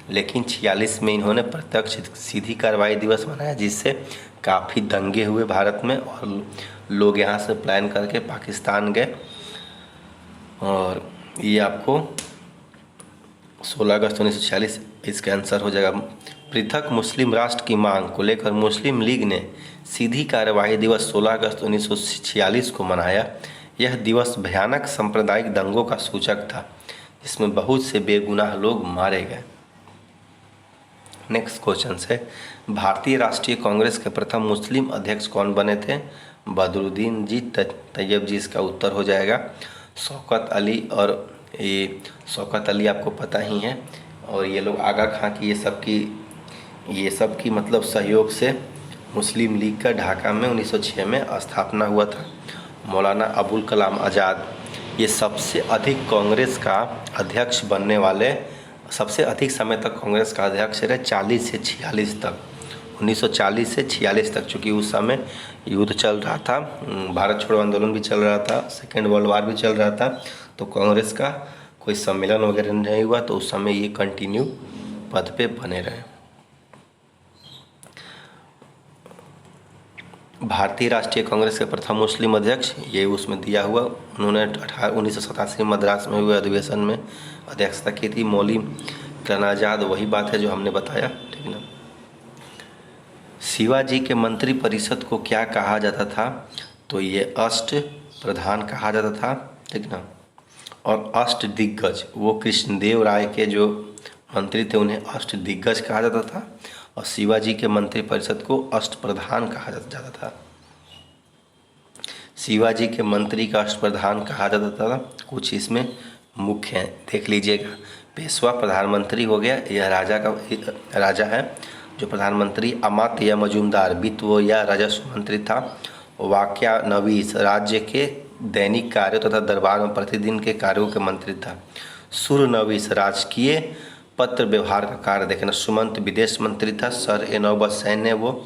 लेकिन 46 में इन्होंने प्रत्यक्ष सीधी कार्रवाई दिवस मनाया, जिससे काफ़ी दंगे हुए भारत में और लोग यहाँ से प्लान करके पाकिस्तान गए। और ये आपको 16 अगस्त 1946 इसका आंसर हो जाएगा। पृथक मुस्लिम राष्ट्र की मांग को लेकर मुस्लिम लीग ने सीधी कार्रवाई दिवस 16 अगस्त 1946 को मनाया। यह दिवस भयानक सांप्रदायिक दंगों का सूचक था, जिसमें बहुत से बेगुनाह लोग मारे गए। नेक्स्ट क्वेश्चन है, भारतीय राष्ट्रीय कांग्रेस के प्रथम मुस्लिम अध्यक्ष कौन बने थे? बदरुद्दीन जी तैयब जी इसका उत्तर हो जाएगा। शौकत अली, और ये शौकत अली आपको पता ही है, और ये लोग आगा खां की ये सब की मतलब सहयोग से मुस्लिम लीग का ढाका में 1906 में स्थापना हुआ था। मौलाना अबुल कलाम आज़ाद ये सबसे अधिक कांग्रेस का अध्यक्ष बनने वाले, सबसे अधिक समय तक कांग्रेस का अध्यक्ष रहे, 40 से 46 तक, 1940 से 46 तक। चूँकि उस समय युद्ध चल रहा था, भारत छोड़ो आंदोलन भी चल रहा था, सेकेंड वर्ल्ड वार भी चल रहा था, तो कांग्रेस का कोई सम्मेलन वगैरह नहीं हुआ, तो उस समय ये कंटिन्यू पद पे बने रहे। भारतीय राष्ट्रीय कांग्रेस के प्रथम मुस्लिम अध्यक्ष, ये उसमें दिया हुआ, उन्होंने 1987 मद्रास में हुए अधिवेशन में अध्यक्षता की थी। मौलाना आज़ाद वही बात है जो हमने बताया, ठीक ना। शिवाजी के मंत्री परिषद को क्या कहा जाता था? तो ये अष्ट प्रधान कहा जाता था, ठीक ना। और अष्ट दिग्गज, वो कृष्णदेव राय के जो मंत्री थे उन्हें अष्ट दिग्गज कहा जाता था, और शिवाजी के मंत्री परिषद को अष्ट प्रधान कहा जाता था। शिवाजी के मंत्री का अष्ट प्रधान कहा जाता था। कुछ इसमें मुख्य हैं, देख लीजिएगा। पेशवा प्रधानमंत्री हो गया, यह राजा है जो प्रधानमंत्री। अमात्य या मजूमदार वित्त या राजस्व मंत्री था। वाक्यानवीस राज्य के दैनिक कार्यों तथा दरबार में प्रतिदिन के कार्यों के मंत्री था। सुरनवीस राजकीय पत्र व्यवहार का कार्य देखना। सुमंत विदेश मंत्री था। सर ए नौबत सैन्य वो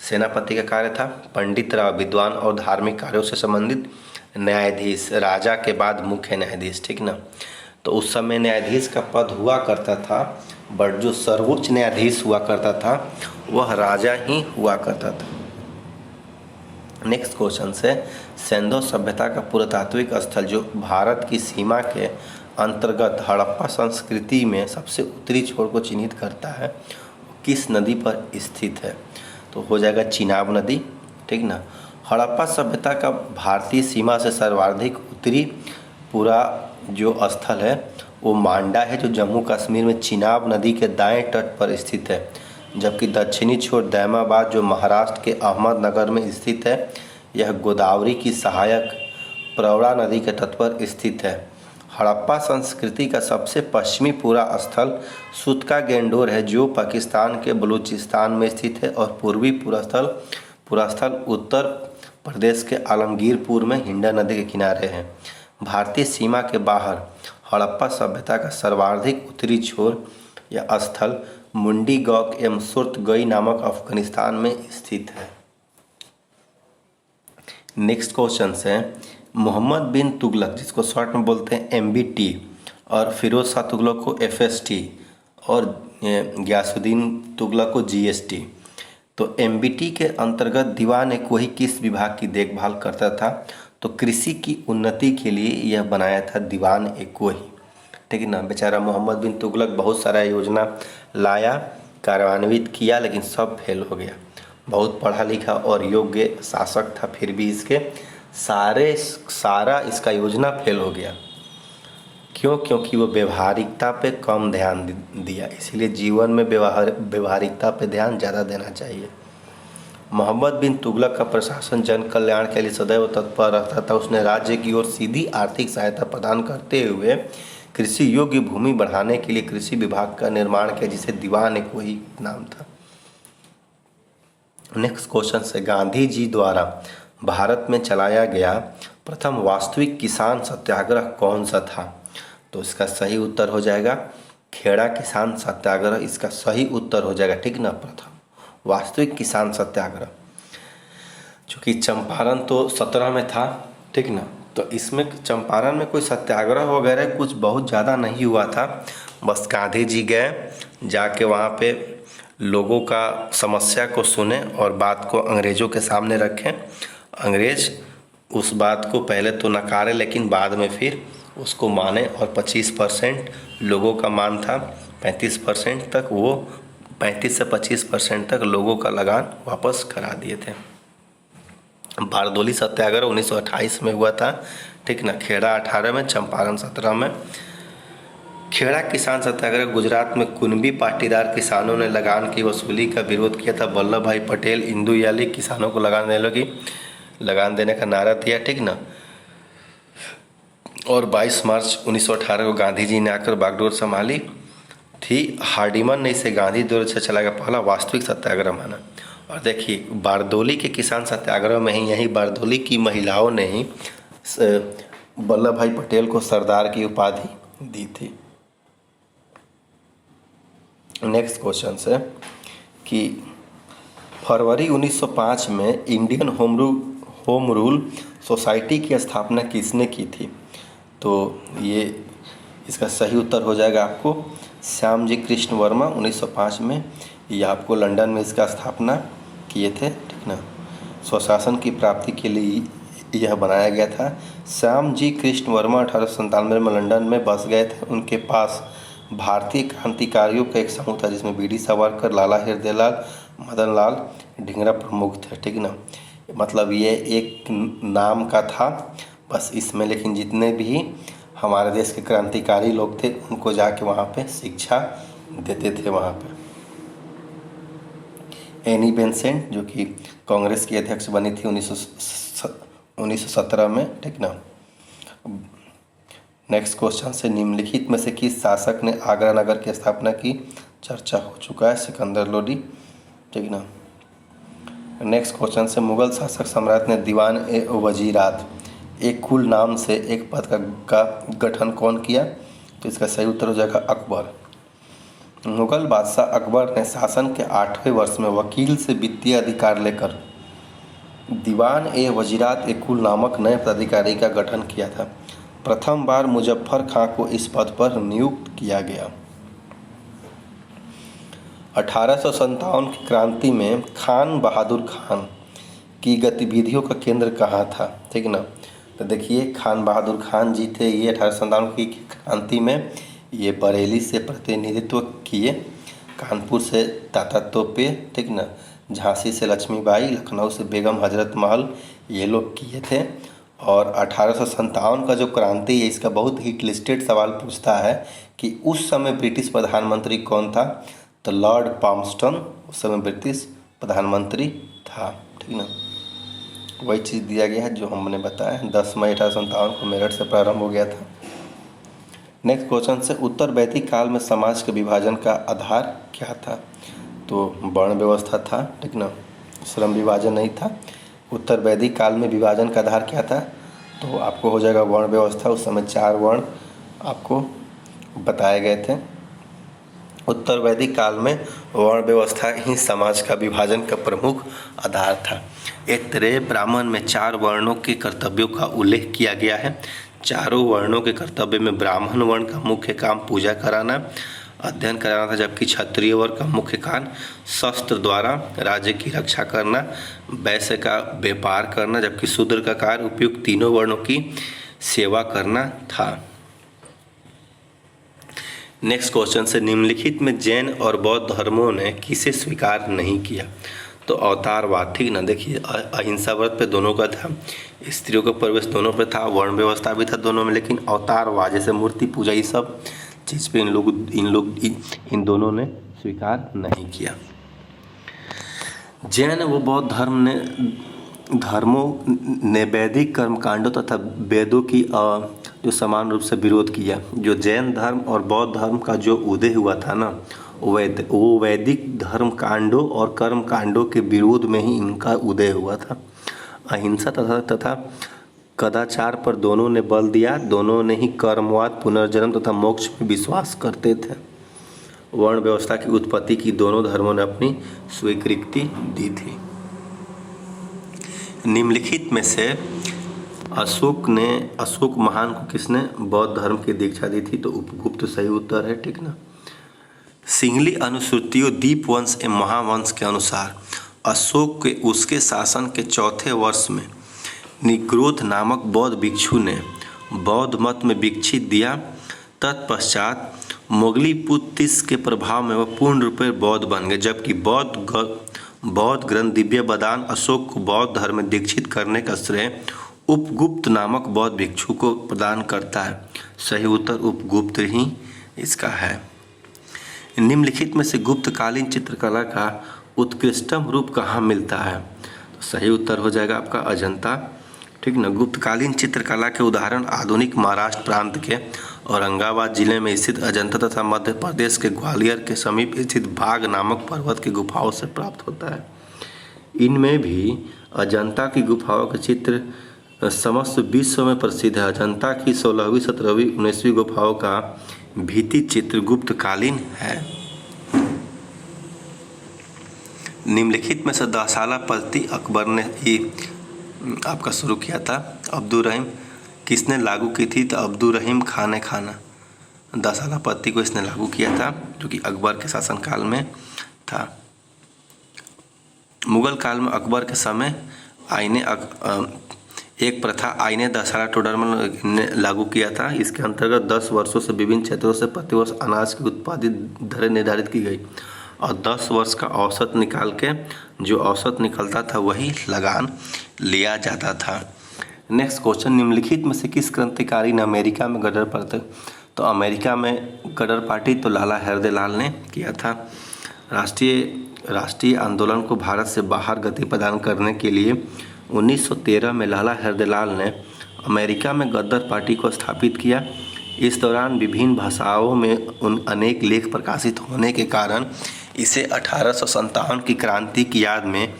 सेनापति का कार्य था। पंडित राव विद्वान और धार्मिक कार्यों से संबंधित। न्यायाधीश राजा के बाद मुख्य न्यायाधीश, ठीक ना। तो उस समय न्यायाधीश का पद हुआ करता था, बट जो सर्वोच्च न्यायाधीश हुआ करता था वह राजा ही हुआ करता था। नेक्स्ट क्वेश्चन है, सिंधु सभ्यता का पुरातात्विक स्थल जो भारत की सीमा के अंतर्गत हड़प्पा संस्कृति में सबसे उत्तरी छोर को चिन्हित करता है, किस नदी पर स्थित है? तो हो जाएगा चिनाब नदी, ठीक ना। हड़प्पा सभ्यता का भारतीय सीमा से सर्वाधिक उत्तरी पूरा जो स्थल है वो मांडा है, जो जम्मू कश्मीर में चिनाब नदी के दाएं तट पर स्थित है। जबकि दक्षिणी छोर दैमाबाद जो महाराष्ट्र के अहमदनगर में स्थित है, यह गोदावरी की सहायक प्रवरा नदी के तट पर स्थित है। हड़प्पा संस्कृति का सबसे पश्चिमी पूरा स्थल सुतका गेंडोर है, जो पाकिस्तान के बलूचिस्तान में स्थित है, और पूर्वी पूरा स्थल उत्तर प्रदेश के आलमगीरपुर में हिंडा नदी के किनारे है। भारतीय सीमा के बाहर हड़प्पा सभ्यता का सर्वाधिक उत्तरी छोर या स्थल मुंडी गौक एवं सुर्तगई नामक अफगानिस्तान में स्थित है। नेक्स्ट क्वेश्चन है, मोहम्मद बिन तुगलक, जिसको शॉर्ट में बोलते हैं MBT, और फिरोज शाह तुगलक को FST, और गयासुद्दीन तुगलक को GST। तो MBT के अंतर्गत दीवान ए कोही किस विभाग की देखभाल करता था? तो कृषि की उन्नति के लिए यह बनाया था दीवान ए कोही, ठीक है ना। बेचारा मोहम्मद बिन तुगलक बहुत सारा योजना लाया, कार्यान्वित किया, लेकिन सब फेल हो गया। बहुत पढ़ा लिखा और योग्य शासक था, फिर भी इसके सारा इसका योजना फेल हो गया। क्यों? क्योंकि वो व्यवहारिकता पे कम ध्यान दिया। इसीलिए जीवन में व्यवहारिकता पे ध्यान ज़्यादा देना चाहिए। मोहम्मद बिन तुगलक का प्रशासन जन कल्याण के लिए सदैव तत्पर रहता था। उसने राज्य की ओर सीधी आर्थिक सहायता प्रदान करते हुए कृषि योग्य भूमि बढ़ाने के लिए कृषि विभाग का निर्माण किया, जिसे दीवान एक वही नाम था। नेक्स्ट क्वेश्चन से, गांधी जी द्वारा भारत में चलाया गया प्रथम वास्तविक किसान सत्याग्रह कौन सा था? तो इसका सही उत्तर हो जाएगा खेड़ा किसान सत्याग्रह, इसका सही उत्तर हो जाएगा, ठीक ना। प्रथम वास्तविक किसान सत्याग्रह, चूँकि चंपारण तो 17 में था, ठीक ना, तो इसमें चंपारण में कोई सत्याग्रह वगैरह कुछ बहुत ज़्यादा नहीं हुआ था। बस गांधी जी गए, जाके वहाँ पे लोगों का समस्या को सुने और बात को अंग्रेज़ों के सामने रखें। अंग्रेज़ उस बात को पहले तो नकारे, लेकिन बाद में फिर उसको माने और 25% लोगों का मान था, 35% तक वो 35 से 25% तक लोगों का लगान वापस करा दिए थे। बारदोली सत्याग्रह 1928 में हुआ था, ठीक ना। खेड़ा 18 में, चंपारण 17 में। खेड़ा किसान सत्याग्रह गुजरात में कुनबी पाटीदार किसानों ने लगान की वसूली का विरोध किया था। वल्लभ भाई पटेल इंदू याली किसानों को लगान देने का नारा दिया, ठीक ना। और 22 मार्च 1918 को गांधी जी ने आकर बागडोर संभाली थी। हार्डिमन ने इसे गांधी द्वारा से चलाया गया पहला वास्तविक सत्याग्रह माना। और देखिए बारदोली के किसान सत्याग्रह में ही यही बारदोली की महिलाओं ने ही वल्लभ भाई पटेल को सरदार की उपाधि दी थी। नेक्स्ट क्वेश्चन है कि फरवरी 1905 में इंडियन होम रूल सोसाइटी की स्थापना किसने की थी? तो ये इसका सही उत्तर हो जाएगा आपको श्याम जी कृष्ण वर्मा 1905 में। ये आपको लंदन में इसका स्थापना किए थे, ठीक ना। स्वशासन की प्राप्ति के लिए यह बनाया गया था। श्याम जी कृष्ण वर्मा 1897 में लंदन में बस गए थे। उनके पास भारतीय क्रांतिकारियों का एक समूह था, जिसमें बी डी सावरकर, लाला हृदयलाल, मदन लाल ढींगरा प्रमुख थे, ठीक ना। मतलब ये एक नाम का था बस इसमें, लेकिन जितने भी हमारे देश के क्रांतिकारी लोग थे उनको जाके वहाँ पे शिक्षा देते थे। वहाँ पे एनी बेसेंट जो कि कांग्रेस की अध्यक्ष बनी थी 1917 में, ठीक ना। नेक्स्ट क्वेश्चन से, निम्नलिखित में से किस शासक ने आगरा नगर की स्थापना की? चर्चा हो चुका है, सिकंदर लोदी, ठीक ना। नेक्स्ट क्वेश्चन से, मुगल शासक सम्राट ने दीवान ए वजीरात एक कुल नाम से एक पद का गठन कौन किया? तो इसका सही उत्तर हो जाएगा अकबर। मुगल बादशाह अकबर ने शासन के 8वें वर्ष में वकील से वित्तीय अधिकार लेकर दीवान ए वजीरात एक कुल नामक नए पदाधिकारी का गठन किया था। प्रथम बार मुजफ्फर खां को इस पद पर नियुक्त किया गया। 1857 की क्रांति में खान बहादुर खान की गतिविधियों का केंद्र कहाँ था? ठीक ना। तो देखिए खान बहादुर खान जी थे, ये 1857 की क्रांति में ये बरेली से प्रतिनिधित्व किए, कानपुर से ताता तोपे, ठीक ना, झांसी से लक्ष्मीबाई, लखनऊ से बेगम हजरत महल, ये लोग किए थे। और 1857 का जो क्रांति है इसका बहुत ही लिस्टेड सवाल पूछता है कि उस समय ब्रिटिश प्रधानमंत्री कौन था? तो लॉर्ड पामस्टन उस समय ब्रिटिश प्रधानमंत्री था, ठीक ना। वही चीज़ दिया गया है जो हमने बताया। 10 मई 1857 को मेरठ से प्रारंभ हो गया था। नेक्स्ट क्वेश्चन से, उत्तर वैदिक काल में समाज के विभाजन का आधार क्या था? तो वर्ण व्यवस्था था, ठीक ना, श्रम विभाजन नहीं था। उत्तर वैदिक काल में विभाजन का आधार क्या था? तो आपको हो जाएगा वर्ण व्यवस्था। उस समय 4 वर्ण आपको बताए गए थे। उत्तर वैदिक काल में वर्ण व्यवस्था ही समाज का विभाजन का प्रमुख आधार था। ऐतरेय ब्राह्मण में 4 वर्णों के कर्तव्यों का उल्लेख किया गया है। चारों वर्णों के कर्तव्य में ब्राह्मण वर्ण का मुख्य काम पूजा कराना, अध्ययन कराना था, जबकि क्षत्रिय वर्ग का मुख्य काम शस्त्र द्वारा राज्य की रक्षा करना, वैश्य का व्यापार करना, जबकि शूद्र का कार्य उपयुक्त तीनों वर्णों की सेवा करना था। नेक्स्ट क्वेश्चन से, निम्नलिखित में जैन और बौद्ध धर्मों ने किसे स्वीकार नहीं किया? तो अवतारवाद, ठीक ना। देखिए अहिंसा व्रत पे दोनों का था, स्त्रियों का प्रवेश दोनों पे था, वर्ण व्यवस्था भी था दोनों में, लेकिन अवतारवाद जैसे मूर्ति पूजा ये सब चीज़ पे इन दोनों ने स्वीकार नहीं किया। जैन व बौद्ध धर्मों ने वैदिक कर्मकांडों तथा वेदों की जो समान रूप से विरोध किया। जो जैन धर्म और बौद्ध धर्म का जो उदय हुआ था ना, वो वैदिक धर्म कांडों और कर्म कांडों के विरोध में ही इनका उदय हुआ था। अहिंसा तथा कदाचार पर दोनों ने बल दिया। दोनों ने ही कर्मवाद, पुनर्जन्म तथा मोक्ष में विश्वास करते थे। वर्ण व्यवस्था की उत्पत्ति की दोनों धर्मों ने अपनी स्वीकृति दी थी। निम्नलिखित में से अशोक महान को किसने बौद्ध धर्म की दीक्षा दी थी? तो उपगुप्त सही उत्तर है, ठीक ना। सिंहली अनुश्रुतियों दीपवंश एवं महावंश के अनुसार अशोक के उसके शासन के चौथे वर्ष में निग्रोध नामक बौद्ध भिक्षु ने बौद्ध मत में दीक्षित दिया। तत्पश्चात मोगली पुत्तिस के प्रभाव में वह पूर्ण रूप से बौद्ध बन गए, जबकि बौद्ध ग्रंथ दिव्य बदान अशोक को बौद्ध धर्म में दीक्षित करने का श्रेय उपगुप्त नामक बौद्ध भिक्षु को प्रदान करता है। सही उत्तर उपगुप्त ही इसका है। निम्नलिखित में से गुप्तकालीन चित्रकला का उत्कृष्टतम रूप कहाँ मिलता है? तो सही उत्तर हो जाएगा आपका अजंता, ठीक ना। गुप्तकालीन चित्रकला के उदाहरण आधुनिक महाराष्ट्र प्रांत के औरंगाबाद जिले में स्थित अजंता तथा मध्य प्रदेश के ग्वालियर के समीप स्थित बाघ नामक पर्वत की गुफाओं से प्राप्त होता है। इनमें भी अजंता की गुफाओं के चित्र समस्त विश्व में प्रसिद्ध है। अजंता की 16वीं, 17वीं, 19वीं गुफाओं का भित्ति चित्र गुप्तकालीन है। निम्नलिखित में से दसाला पद्धति अकबर ने ही आपका शुरू किया था। अब्दुल रहीम किसने लागू की थी? तो अब्दुल रहीम खान खाना दसाला पद्धति को इसने लागू किया था, जो कि अकबर के शासनकाल में था। मुगल काल में अकबर के समय एक प्रथा आईने दसाला टोडरमल ने लागू किया था। इसके अंतर्गत 10 वर्षों से विभिन्न क्षेत्रों से प्रतिवर्ष अनाज की उत्पादित दरें निर्धारित की गई और 10 वर्ष का औसत निकाल के जो औसत निकलता था वही लगान लिया जाता था। नेक्स्ट क्वेश्चन, निम्नलिखित में से किस क्रांतिकारी ने अमेरिका में गदर पार्टी? तो अमेरिका में गदर पार्टी तो लाला हरदयाल ने किया था। राष्ट्रीय आंदोलन को भारत से बाहर गति प्रदान करने के लिए 1913 में लाला हरदयाल ने अमेरिका में गदर पार्टी को स्थापित किया। इस दौरान विभिन्न भाषाओं में अनेक लेख प्रकाशित होने के कारण इसे 1857 की क्रांति की याद में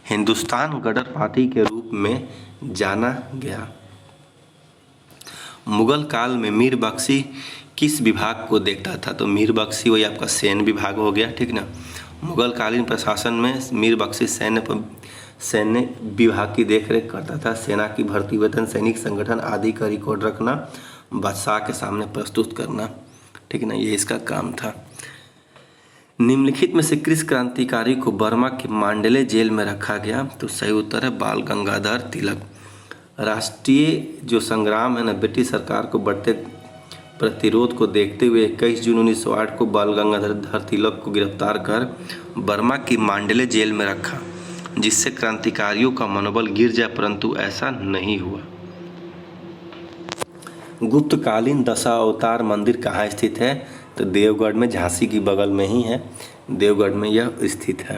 हिंदुस्तान गदर पार्टी के रूप में जाना गया। मुगल काल में मीर बख्शी किस विभाग को देखता था? तो मीर बख्शी वही आपका सैन्य विभाग हो गया, ठीक ना। मुगल कालीन प्रशासन में मीर बख्शी सैन्य विभाग की देखरेख करता था। सेना की भर्ती, वेतन, सैनिक संगठन आदि का रिकॉर्ड रखना, बादशाह के सामने प्रस्तुत करना, ठीक ना, ये इसका काम था। निम्नलिखित में से किस क्रांतिकारी को बर्मा के मांडले जेल में रखा गया? तो सही उत्तर है बाल गंगाधर तिलक। राष्ट्रीय जो संग्राम है ना, ब्रिटिश सरकार को बढ़ते प्रतिरोध को देखते हुए 21 जून 1908 को बाल गंगाधर तिलक को गिरफ्तार कर बर्मा की मांडले जेल में रखा, जिससे क्रांतिकारियों का मनोबल गिर जाए, परंतु ऐसा नहीं हुआ। गुप्तकालीन दशावतार मंदिर कहाँ स्थित है? तो देवगढ़ में, झांसी की बगल में ही है, देवगढ़ में यह स्थित है,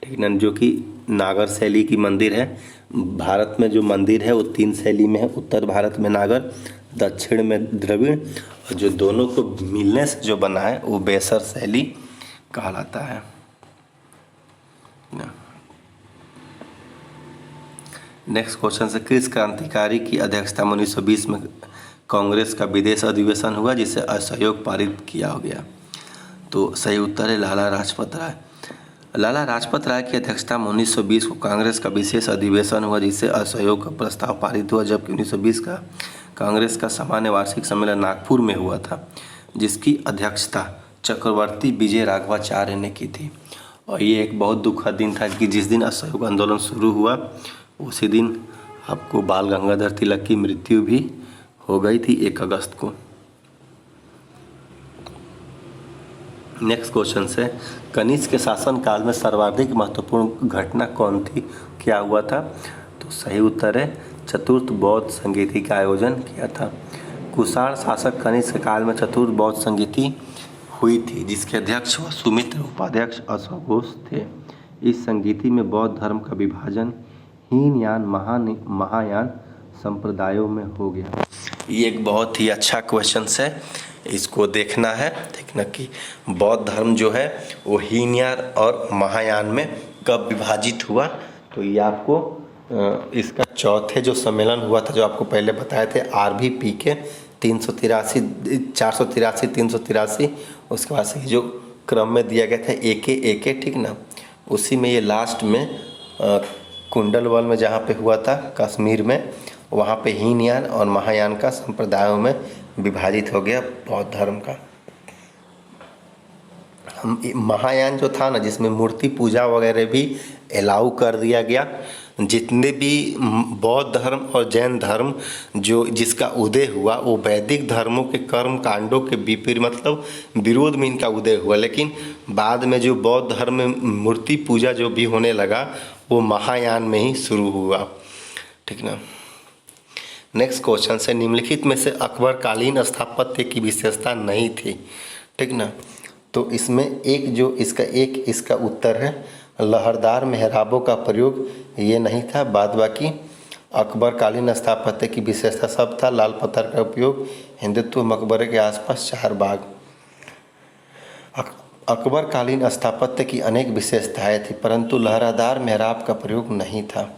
ठीक ना, जो कि नागर शैली की मंदिर है। भारत में जो मंदिर है वो 3 शैली में है, उत्तर भारत में नागर, दक्षिण में द्रविड़, और जो दोनों को मिलने से जो बना है वो बेसर शैली कहलाता है। नेक्स्ट क्वेश्चन से किस क्रांतिकारी की अध्यक्षता में 1920 में कांग्रेस का विदेश अधिवेशन हुआ जिसे असहयोग पारित किया गया? तो सही उत्तर है लाला लाजपत राय। लाला लाजपत राय की अध्यक्षता में 1920 को कांग्रेस का विशेष अधिवेशन हुआ जिससे असहयोग का प्रस्ताव पारित हुआ, जबकि 1920 का कांग्रेस का सामान्य वार्षिक सम्मेलन नागपुर में हुआ था, जिसकी अध्यक्षता चक्रवर्ती विजय राघवाचार्य ने की थी। और ये एक बहुत दुखद दिन था कि जिस दिन असहयोग आंदोलन शुरू हुआ उसी दिन आपको बाल गंगाधर तिलक की मृत्यु भी हो गई थी 1 अगस्त को। नेक्स्ट क्वेश्चन से कनिष्क के शासनकाल में सर्वाधिक महत्वपूर्ण घटना कौन थी, क्या हुआ था? तो सही उत्तर है चतुर्थ बौद्ध संगीति का आयोजन किया था। कुषाण शासक कनिष्क काल में चतुर्थ बौद्ध संगीति हुई थी, जिसके अध्यक्ष वसुमित्र, उपाध्यक्ष अश्वघोष थे। इस संगीति में बौद्ध धर्म का विभाजन हीनयान महायान संप्रदायों में हो गया। ये एक बहुत ही अच्छा क्वेश्चन है, इसको देखना है, ठीक ना, कि बौद्ध धर्म जो है वो हीनयान और महायान में कब विभाजित हुआ। तो ये आपको इसका चौथे जो सम्मेलन हुआ था, जो आपको पहले बताए थे, RVP के 383 483 383, उसके बाद से जो क्रम में दिया गया था AK, ठीक ना, उसी में ये लास्ट में कुंडलवल में जहाँ पे हुआ था कश्मीर में, वहाँ पे हीनयान और महायान का संप्रदायों में विभाजित हो गया बौद्ध धर्म का। महायान जो था ना, जिसमें मूर्ति पूजा वगैरह भी अलाउ कर दिया गया। जितने भी बौद्ध धर्म और जैन धर्म जो जिसका उदय हुआ, वो वैदिक धर्मों के कर्म कांडों के विपरीत, मतलब विरोध में इनका उदय हुआ। लेकिन बाद में जो बौद्ध धर्म में मूर्ति पूजा जो भी होने लगा, वो महायान में ही शुरू हुआ, ठीक ना। नेक्स्ट क्वेश्चन से, निम्नलिखित में से अकबर कालीन स्थापत्य की विशेषता नहीं थी, ठीक ना। तो इसमें इसका उत्तर है लहरदार मेहराबों का प्रयोग, ये नहीं था। बाद बाकी अकबर कालीन स्थापत्य की विशेषता सब था। लाल पत्थर का उपयोग, हिंदुत्व, मकबरे के आसपास 4 बाग। अकबर कालीन स्थापत्य की अनेक विशेषताएं थी, परंतु लहरादार मेहराब का प्रयोग नहीं था।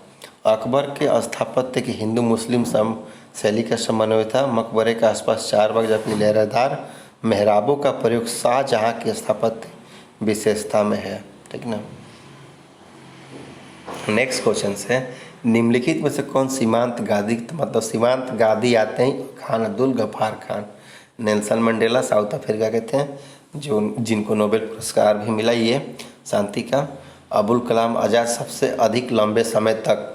अकबर के स्थापत्य की हिंदू मुस्लिम शैली का समन्वय था। मकबरे के आसपास 4 बाग, जबकि लहरादार मेहराबों का प्रयोग शाहजहां की स्थापत्य विशेषता में है, ठीक ना। नेक्स्ट क्वेश्चन है, निम्नलिखित में से कौन सीमांत गादी, मतलब सीमांत गादी आते हैं Khan Abdul Ghaffar Khan. Nelson Mandela South Africa के थे, जिनको नोबेल पुरस्कार भी मिला ये शांति का। अबुल कलाम आज़ाद सबसे अधिक लंबे समय तक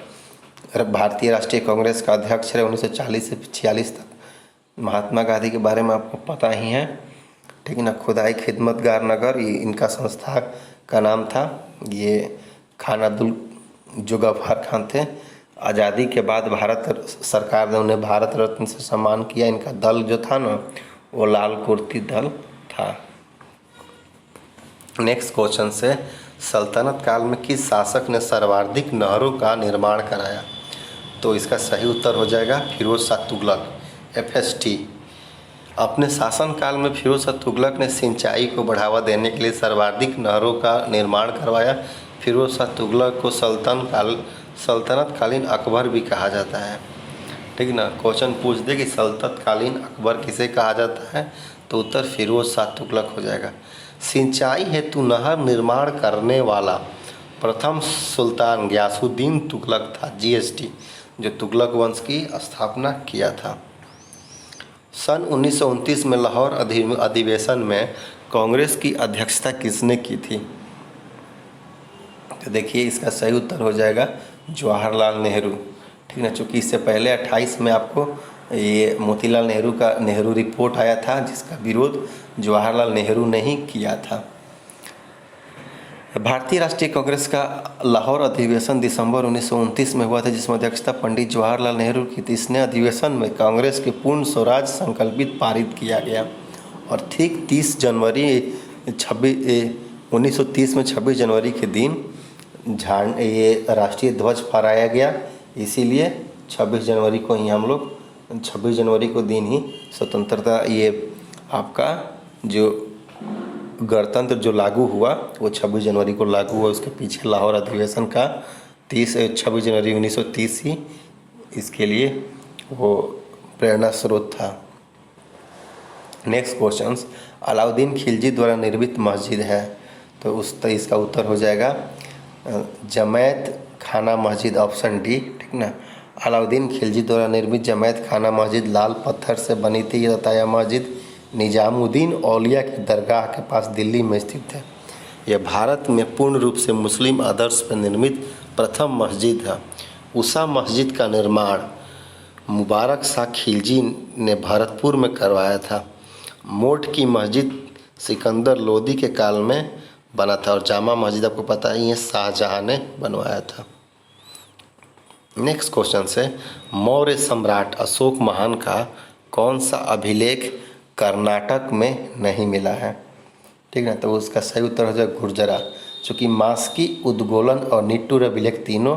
भारतीय राष्ट्रीय कांग्रेस का अध्यक्ष रहे, 1940 से 46 तक। महात्मा गांधी के बारे में आपको पता ही है, ठीक है ना। खुदाई खिदमतगार नगर, ये इनका संस्था का नाम था। ये खान अब्दुल जो गफ्फार खान थे। आज़ादी के बाद भारत सरकार ने उन्हें भारत रत्न से सम्मान किया। इनका दल जो था ना, वो लाल कुर्ती दल था। नेक्स्ट क्वेश्चन से, सल्तनत काल में किस शासक ने सर्वाधिक नहरों का निर्माण कराया। तो इसका सही उत्तर हो जाएगा फिरोज शाह तुगलक, FST। अपने शासनकाल में फिरोज शाह तुगलक ने सिंचाई को बढ़ावा देने के लिए सर्वाधिक नहरों का निर्माण करवाया। फिरोज शाह तुगलक को सल्तनत कालीन अकबर भी कहा जाता है, ठीक ना। क्वेश्चन पूछ दे कि सल्तनत कालीन अकबर किसे कहा जाता है, तो उत्तर फिरोज शाह तुगलक हो जाएगा। सिंचाई हेतु नहर निर्माण करने वाला प्रथम सुल्तान गयासुद्दीन तुगलक था, GST, जो तुगलक वंश की स्थापना किया था। सन 1929 में लाहौर अधिवेशन में कांग्रेस की अध्यक्षता किसने की थी। तो देखिए इसका सही उत्तर हो जाएगा जवाहरलाल नेहरू, ठीक ना। चूँकि इससे पहले 28 में आपको ये मोतीलाल नेहरू का नेहरू रिपोर्ट आया था, जिसका विरोध जवाहरलाल नेहरू ने ही किया था। भारतीय राष्ट्रीय कांग्रेस का लाहौर अधिवेशन दिसंबर 1929 में हुआ था, जिसमें अध्यक्षता पंडित जवाहरलाल नेहरू की थी। इसने अधिवेशन में कांग्रेस के पूर्ण स्वराज संकल्पित पारित किया गया। और ठीक 30 जनवरी 1930 में 26 जनवरी के दिन ये राष्ट्रीय ध्वज फहराया गया। इसीलिए 26 जनवरी को ही हम लोग 26 जनवरी को दिन ही स्वतंत्रता, ये आपका जो गणतंत्र जो लागू हुआ वो 26 जनवरी को लागू हुआ। उसके पीछे लाहौर अधिवेशन का 26 जनवरी 1930 ही इसके लिए वो प्रेरणा स्रोत था। नेक्स्ट क्वेश्चन, अलाउद्दीन खिलजी द्वारा निर्मित मस्जिद है, तो इसका उत्तर हो जाएगा जमैत खाना मस्जिद, ऑप्शन डी, ठीक ना। अलाउद्दीन खिलजी द्वारा निर्मित जमैत खाना मस्जिद लाल पत्थर से बनी थी। यह बताया मस्जिद निजामुद्दीन औलिया की दरगाह के पास दिल्ली में स्थित है। यह भारत में पूर्ण रूप से मुस्लिम आदर्श पर निर्मित प्रथम मस्जिद है। उषा मस्जिद का निर्माण मुबारक शाह खिलजी ने भरतपुर में करवाया था। मोठ की मस्जिद सिकंदर लोदी के काल में बना था। और जामा मस्जिद आपको पता ही है शाहजहां ने बनवाया था। नेक्स्ट क्वेश्चन से, मौर्य सम्राट अशोक महान का कौन सा अभिलेख कर्नाटक में नहीं मिला है, ठीक है। तो उसका सही उत्तर हो जाएगा गुर्जरा। चूँकि मास्की, उद्गोलन और निट्टूर अभिलेख तीनों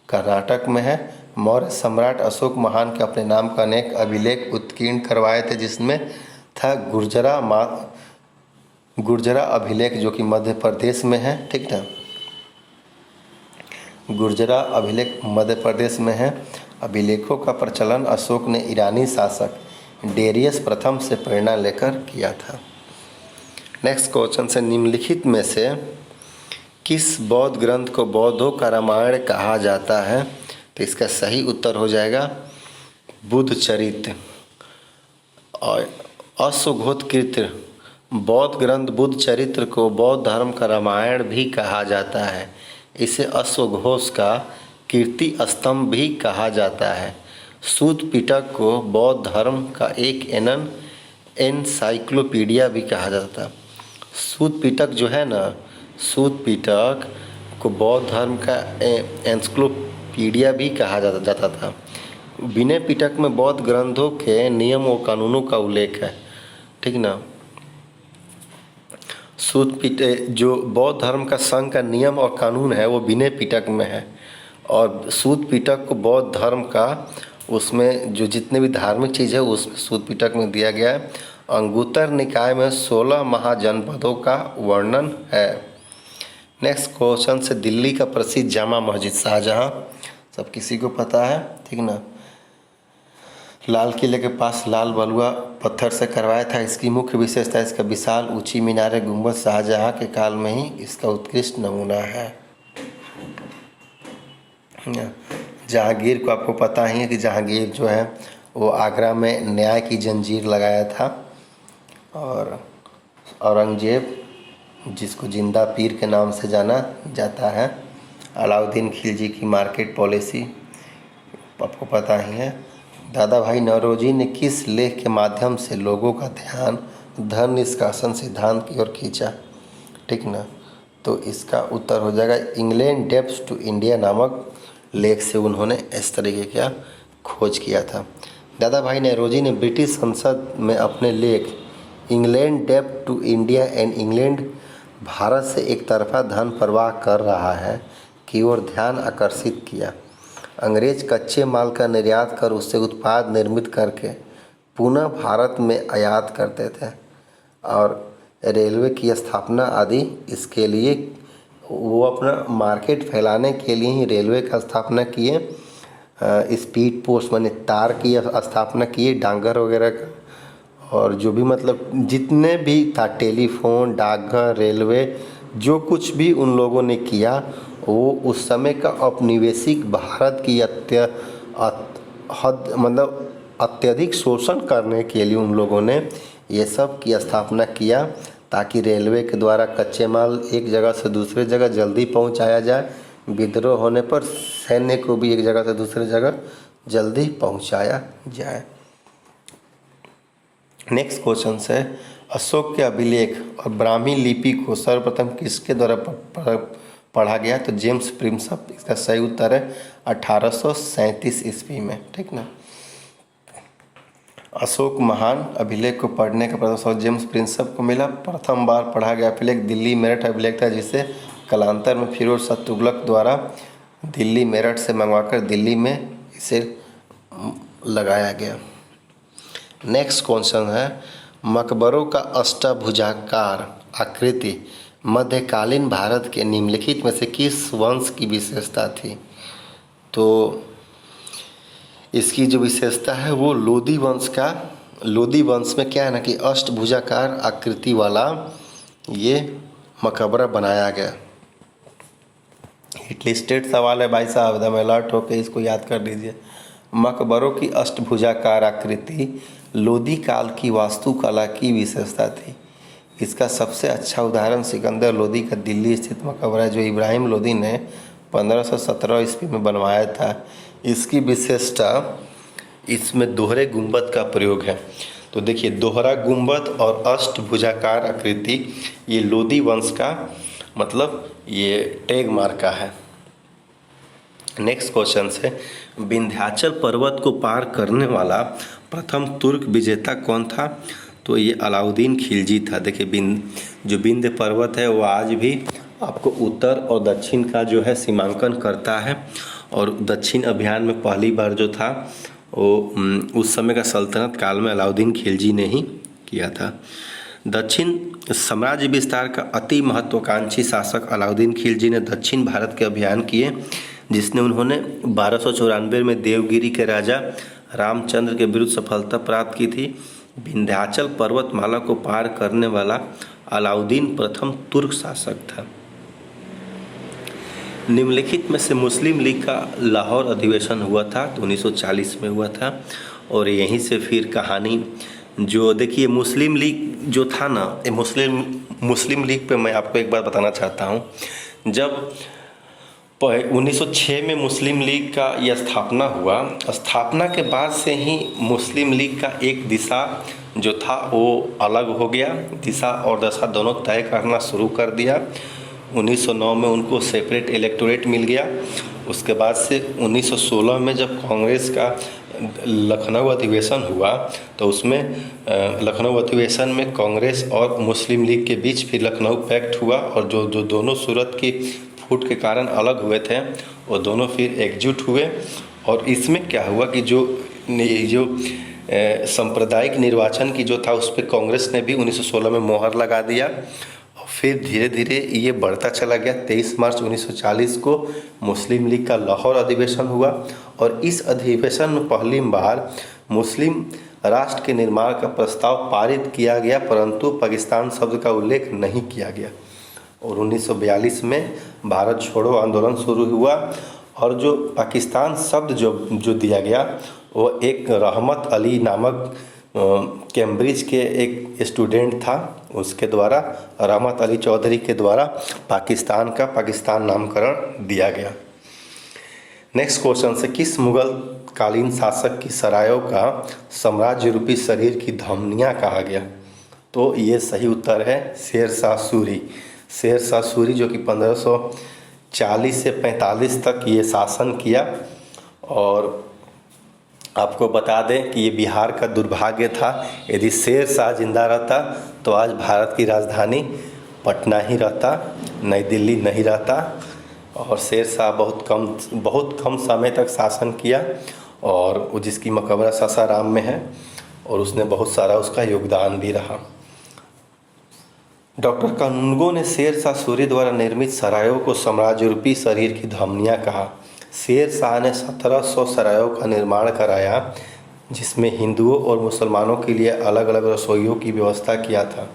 कर्नाटक में है। मौर्य सम्राट अशोक महान के अपने नाम का अनेक अभिलेख उत्कीर्ण करवाए थे, जिसमें था गुर्जरा अभिलेख जो कि मध्य प्रदेश में है। ठीक ना, गुर्जरा अभिलेख मध्य प्रदेश में है। अभिलेखों का प्रचलन अशोक ने ईरानी शासक डेरियस प्रथम से प्रेरणा लेकर किया था। नेक्स्ट क्वेश्चन से निम्नलिखित में से किस बौद्ध ग्रंथ को बौद्धों का रामायण कहा जाता है? तो इसका सही उत्तर हो जाएगा बुद्ध चरित्र। और अश्वघोषकृत बौद्ध ग्रंथ बुद्ध चरित्र को बौद्ध धर्म का रामायण भी कहा जाता है। इसे अश्वघोष का कीर्ति स्तंभ भी कहा जाता है। सूत पिटक को बौद्ध धर्म का एक एनसाइक्लोपीडिया भी कहा जाता है। सूत पिटक जो है ना, सूत पिटक को बौद्ध धर्म का एनसाइक्लोपीडिया भी कहा जाता था। विनय पिटक में बौद्ध ग्रंथों के नियम और कानूनों का उल्लेख है। ठीक ना, सूत पिटक जो बौद्ध धर्म का संघ का नियम और कानून है वो विनय पिटक में है। और सूत पिटक को बौद्ध धर्म का उसमें जो जितने भी धार्मिक चीज़ है उसमें सूत पिटक में दिया गया है। अंगुत्तर निकाय में 16 महाजनपदों का वर्णन है। नेक्स्ट क्वेश्चन से दिल्ली का प्रसिद्ध जामा मस्जिद शाहजहां, सब किसी को पता है। ठीक ना, लाल किले के पास लाल बलुआ पत्थर से करवाया था। इसकी मुख्य विशेषता इसका विशाल ऊंची मीनार गुंबद शाहजहां के काल में ही इसका उत्कृष्ट नमूना है। जहांगीर को आपको पता ही है कि जहांगीर जो है वो आगरा में न्याय की जंजीर लगाया था। और औरंगजेब जिसको जिंदा पीर के नाम से जाना जाता है। अलाउद्दीन खिलजी की मार्केट पॉलिसी आपको पता ही है। दादा भाई नौरोजी ने किस लेख के माध्यम से लोगों का ध्यान धन निष्कासन सिद्धांत की ओर खींचा? ठीक ना, तो इसका उत्तर हो जाएगा इंग्लैंड डेब्ट्स टू इंडिया नामक लेख से उन्होंने इस तरीके का खोज किया था। दादा भाई नौरोजी ने ब्रिटिश संसद में अपने लेख इंग्लैंड डेब्ट to India and England Bharat से एक तरफा धन प्रवाह कर रहा है की ओर ध्यान आकर्षित किया। अंग्रेज कच्चे माल का निर्यात कर उससे उत्पाद निर्मित करके पुनः भारत में आयात करते थे और रेलवे की स्थापना आदि इसके लिए वो अपना मार्केट फैलाने के लिए ही रेलवे का स्थापना किए। स्पीड पोस्ट माने तार की स्थापना किए, डांगर वगैरह का, और जो भी मतलब जितने भी था टेलीफोन, डाकघर, रेलवे, जो कुछ भी उन लोगों ने किया वो उस समय का औपनिवेशिक भारत की अत्यधिक शोषण करने के लिए उन लोगों ने ये सब की स्थापना किया ताकि रेलवे के द्वारा कच्चे माल एक जगह से दूसरे जगह जल्दी पहुंचाया जाए। विद्रोह होने पर सैन्य को भी एक जगह से दूसरे जगह जल्दी पहुंचाया जाए। नेक्स्ट क्वेश्चन से अशोक के अभिलेख और ब्राह्मी लिपि को सर्वप्रथम किसके द्वारा पढ़ा गया? तो जेम्स प्रिंसप। इसका सही उत्तर है 1837 ईस्वी में। ठीक ना, अशोक महान अभिलेख को पढ़ने का प्रथम अवसर जेम्स प्रिंसप को मिला। प्रथम बार पढ़ा गया अभिलेख दिल्ली मेरठ अभिलेख था, जिसे कालांतर में फिरोज शाह तुगलक द्वारा दिल्ली मेरठ से मंगवाकर दिल्ली में इसे लगाया गया। नेक्स्ट क्वेश्चन है मकबरों का अष्टभुजाकार आकृति मध्यकालीन भारत के निम्नलिखित में से किस वंश की विशेषता थी? तो इसकी जो विशेषता है वो लोदी वंश में क्या है ना कि अष्टभुजाकार आकृति वाला ये मकबरा बनाया गया। हिट लिस्टेड सवाल है भाई साहब, एकदम अलर्ट होकर इसको याद कर दीजिए। मकबरों की अष्टभुजाकार आकृति लोदी काल की वास्तुकला की विशेषता थी। इसका सबसे अच्छा उदाहरण सिकंदर लोदी का दिल्ली स्थित मकबरा है, जो इब्राहिम लोदी ने 1517 ईस्वी में बनवाया था। इसकी विशेषता इसमें दोहरे गुंबद का प्रयोग है। तो देखिए दोहरा गुंबद और अष्टभुजाकार आकृति ये लोदी वंश का मतलब ये टैग मार्का है। नेक्स्ट क्वेश्चन से विंध्याचल पर्वत को पार करने वाला प्रथम तुर्क विजेता कौन था? तो ये अलाउद्दीन खिलजी था। देखिए जो विंध्य पर्वत है वो आज भी आपको उत्तर और दक्षिण का जो है सीमांकन करता है। और दक्षिण अभियान में पहली बार जो था वो उस समय का सल्तनत काल में अलाउद्दीन खिलजी ने ही किया था। दक्षिण साम्राज्य विस्तार का अति महत्वाकांक्षी शासक अलाउद्दीन खिलजी ने दक्षिण भारत के अभियान किए, जिसने उन्होंने 1294 में देवगिरी के राजा रामचंद्र के विरुद्ध सफलता प्राप्त की थी। विंध्याचल पर्वतमाला को पार करने वाला अलाउद्दीन प्रथम तुर्क शासक था। निम्नलिखित में से मुस्लिम लीग का लाहौर अधिवेशन हुआ था, तो 1940 में हुआ था। और यहीं से फिर कहानी जो देखिए मुस्लिम लीग जो था ना, मुस्लिम लीग पे मैं आपको एक बात बताना चाहता हूँ। जब 1906 में मुस्लिम लीग का यह स्थापना हुआ, स्थापना के बाद से ही मुस्लिम लीग का एक दिशा जो था वो अलग हो गया, दिशा और दशा दोनों तय करना शुरू कर दिया। 1909 में उनको सेपरेट इलेक्टोरेट मिल गया। उसके बाद से 1916 में जब कांग्रेस का लखनऊ अधिवेशन हुआ, तो उसमें लखनऊ अधिवेशन में कांग्रेस और मुस्लिम लीग के बीच फिर लखनऊ पैक्ट हुआ, और जो दोनों सूरत की फूट के कारण अलग हुए थे वो दोनों फिर एकजुट हुए। और इसमें क्या हुआ कि जो सांप्रदायिक निर्वाचन की जो था उस पर कांग्रेस ने भी 1916 में मोहर लगा दिया। और फिर धीरे धीरे ये बढ़ता चला गया। 23 मार्च 1940 को मुस्लिम लीग का लाहौर अधिवेशन हुआ, और इस अधिवेशन में पहली बार मुस्लिम राष्ट्र के निर्माण का प्रस्ताव पारित किया गया, परंतु पाकिस्तान शब्द का उल्लेख नहीं किया गया। और 1942 में भारत छोड़ो आंदोलन शुरू हुआ, और जो पाकिस्तान शब्द जो दिया गया वो एक रहमत अली नामक कैम्ब्रिज के एक स्टूडेंट था, उसके द्वारा, रहमत अली चौधरी के द्वारा पाकिस्तान नामकरण दिया गया। नेक्स्ट क्वेश्चन से किस मुगल कालीन शासक की सरायों का साम्राज्य रूपी शरीर की धमनियाँ कहा गया? तो ये सही उत्तर है शेरशाह सूरी। शेरशाह सूरी जो कि 1540 से 45 तक ये शासन किया। और आपको बता दें कि ये बिहार का दुर्भाग्य था। यदि शेरशाह जिंदा रहता तो आज भारत की राजधानी पटना ही रहता, नई दिल्ली नहीं रहता। और शेरशाह बहुत कम समय तक शासन किया, और जिसकी मकबरा सासाराम में है, और उसने बहुत सारा उसका योगदान भी रहा। डॉक्टर कानूनगो ने शेरशाह सूरी द्वारा निर्मित सरायों को साम्राज्य रूपी शरीर की धमनियाँ कहा। शेरशाह ने 1700 सरायों का निर्माण कराया, जिसमें हिंदुओं और मुसलमानों के लिए अलग अलग रसोइयों की व्यवस्था किया था।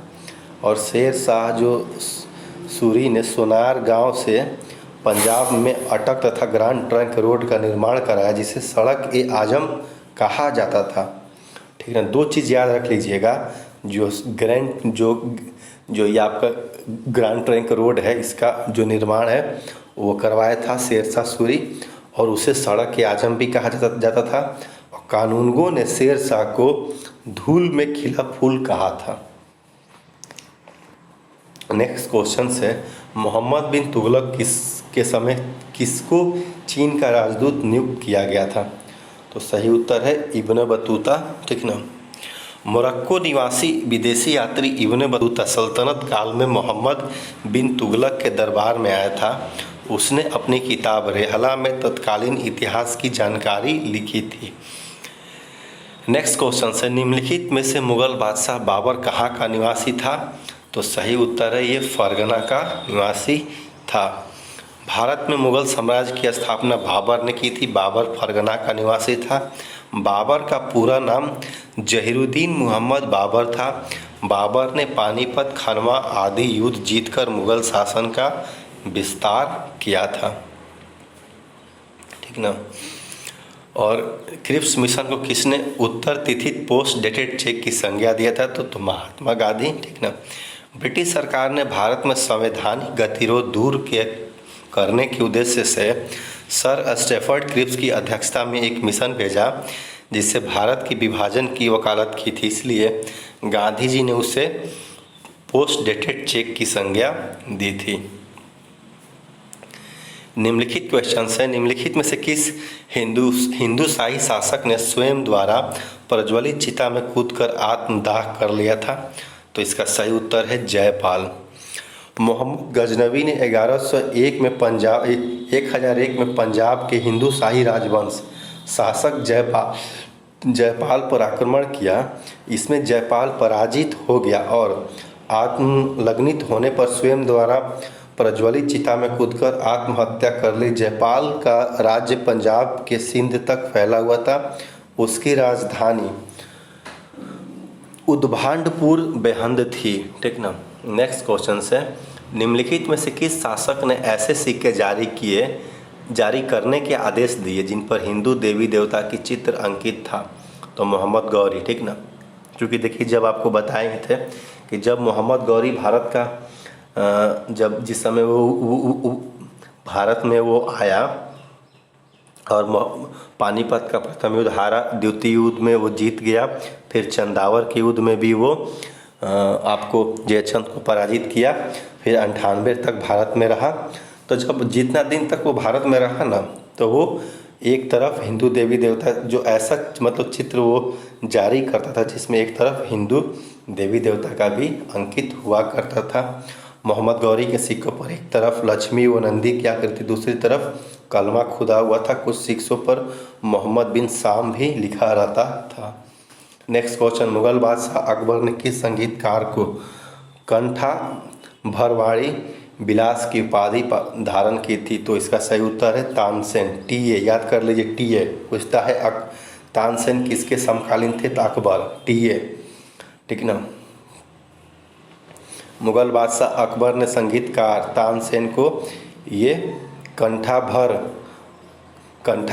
और शेरशाह जो सूरी ने सोनार गांव से पंजाब में अटक तथा ग्रैंड ट्रंक रोड का निर्माण कराया, जिसे सड़क ए आजम कहा जाता था। ठीक है, दो चीज़ याद रख लीजिएगा। जो ये आपका ग्रैंड ट्रंक रोड है, इसका जो निर्माण है वो करवाया था शेरशाह सूरी, और उसे सड़क ए आजम भी कहा जाता था। और कानूनगो ने शेरशाह को धूल में खिला फूल कहा था। नेक्स्ट क्वेश्चन से मोहम्मद बिन तुगलक के समय किसको चीन का राजदूत नियुक्त किया गया था? तो सही उत्तर है इब्न बतूता। ठीक ना। मोरक्को निवासी विदेशी यात्री इब्न बतूता सल्तनत काल में मोहम्मद बिन तुगलक के दरबार में आया था। उसने अपनी किताब रेहला में तत्कालीन इतिहास की जानकारी लिखी थी। नेक्स्ट क्वेश्चन से निम्नलिखित में से मुगल बादशाह बाबर कहाँ का निवासी था? तो सही उत्तर है ये फरगना का निवासी था। भारत में मुगल साम्राज्य की स्थापना बाबर ने की थी। बाबर फरगना का निवासी था। बाबर का पूरा नाम जहीरुद्दीन मोहम्मद बाबर था। बाबर ने पानीपत, खनवा आदि युद्ध जीतकर मुगल शासन का विस्तार किया था। ठीक ना। और क्रिप्स मिशन को किसने उत्तर तिथित पोस्ट डेटेड चेक की संज्ञा दिया था? तो महात्मा गांधी। ठीक ना। ब्रिटिश सरकार ने भारत में संवैधानिक गतिरोध दूर करने के उद्देश्य से सर स्टैफर्ड क्रिप्स की अध्यक्षता में एक मिशन भेजा, जिससे भारत की विभाजन की वकालत की थी। इसलिए गांधी जी ने उसे पोस्ट डेटेड चेक की संज्ञा दी थी। निम्नलिखित क्वेश्चन है, निम्नलिखित में से किस हिंदू शाही शासक ने स्वयं द्वारा प्रज्वलित चिता में कूदकर आत्मदाह कर लिया था? तो इसका सही उत्तर है जयपाल। मोहम्मद गजनवी ने 1101 में 1001 में पंजाब के हिंदू शाही राजवंश शासक जयपाल पर आक्रमण किया। इसमें जयपाल पराजित हो गया और आत्मलग्नित होने पर स्वयं द्वारा प्रज्वलित चिता में कूदकर आत्महत्या कर ली। जयपाल का राज्य पंजाब के सिंध तक फैला हुआ था। उसकी राजधानी उद्भांडपुर बेहंद थी। ठीक ना। नेक्स्ट क्वेश्चन है, निम्नलिखित में से किस शासक ने ऐसे सिक्के जारी करने के आदेश दिए जिन पर हिंदू देवी देवता की चित्र अंकित था? तो मोहम्मद गौरी। ठीक ना। क्योंकि देखिए, जब आपको बताए थे कि जब मोहम्मद गौरी भारत का जिस समय वो भारत में वो आया और पानीपत का प्रथम युद्ध हारा, द्वितीय युद्ध में वो जीत गया, फिर चंदावर के युद्ध में भी वो आपको जयचंद को पराजित किया, फिर 98 तक भारत में रहा। तो जब जितना दिन तक वो भारत में रहा ना, तो वो एक तरफ हिंदू देवी देवता जो ऐसा मतलब चित्र वो जारी करता था जिसमें एक तरफ हिंदू देवी देवता का भी अंकित हुआ करता था। मोहम्मद गौरी के सिक्कों पर एक तरफ लक्ष्मी व नंदी क्या करती, दूसरी तरफ कलमा खुदा हुआ था। कुछ सिक्कों पर मोहम्मद बिन साम भी लिखा रहता था। नेक्स्ट क्वेश्चन, मुगल बादशाह अकबर ने किस संगीतकार को कंठा भरवाड़ी बिलास की उपाधि धारण की थी? तो इसका सही उत्तर है तानसेन। टीए याद कर लीजिए, टीए पूछता है तानसेन किसके समकालीन थे? तो अकबर। टीए। ठीक ना। मुगल बादशाह अकबर ने संगीतकार तानसेन को ये कंठा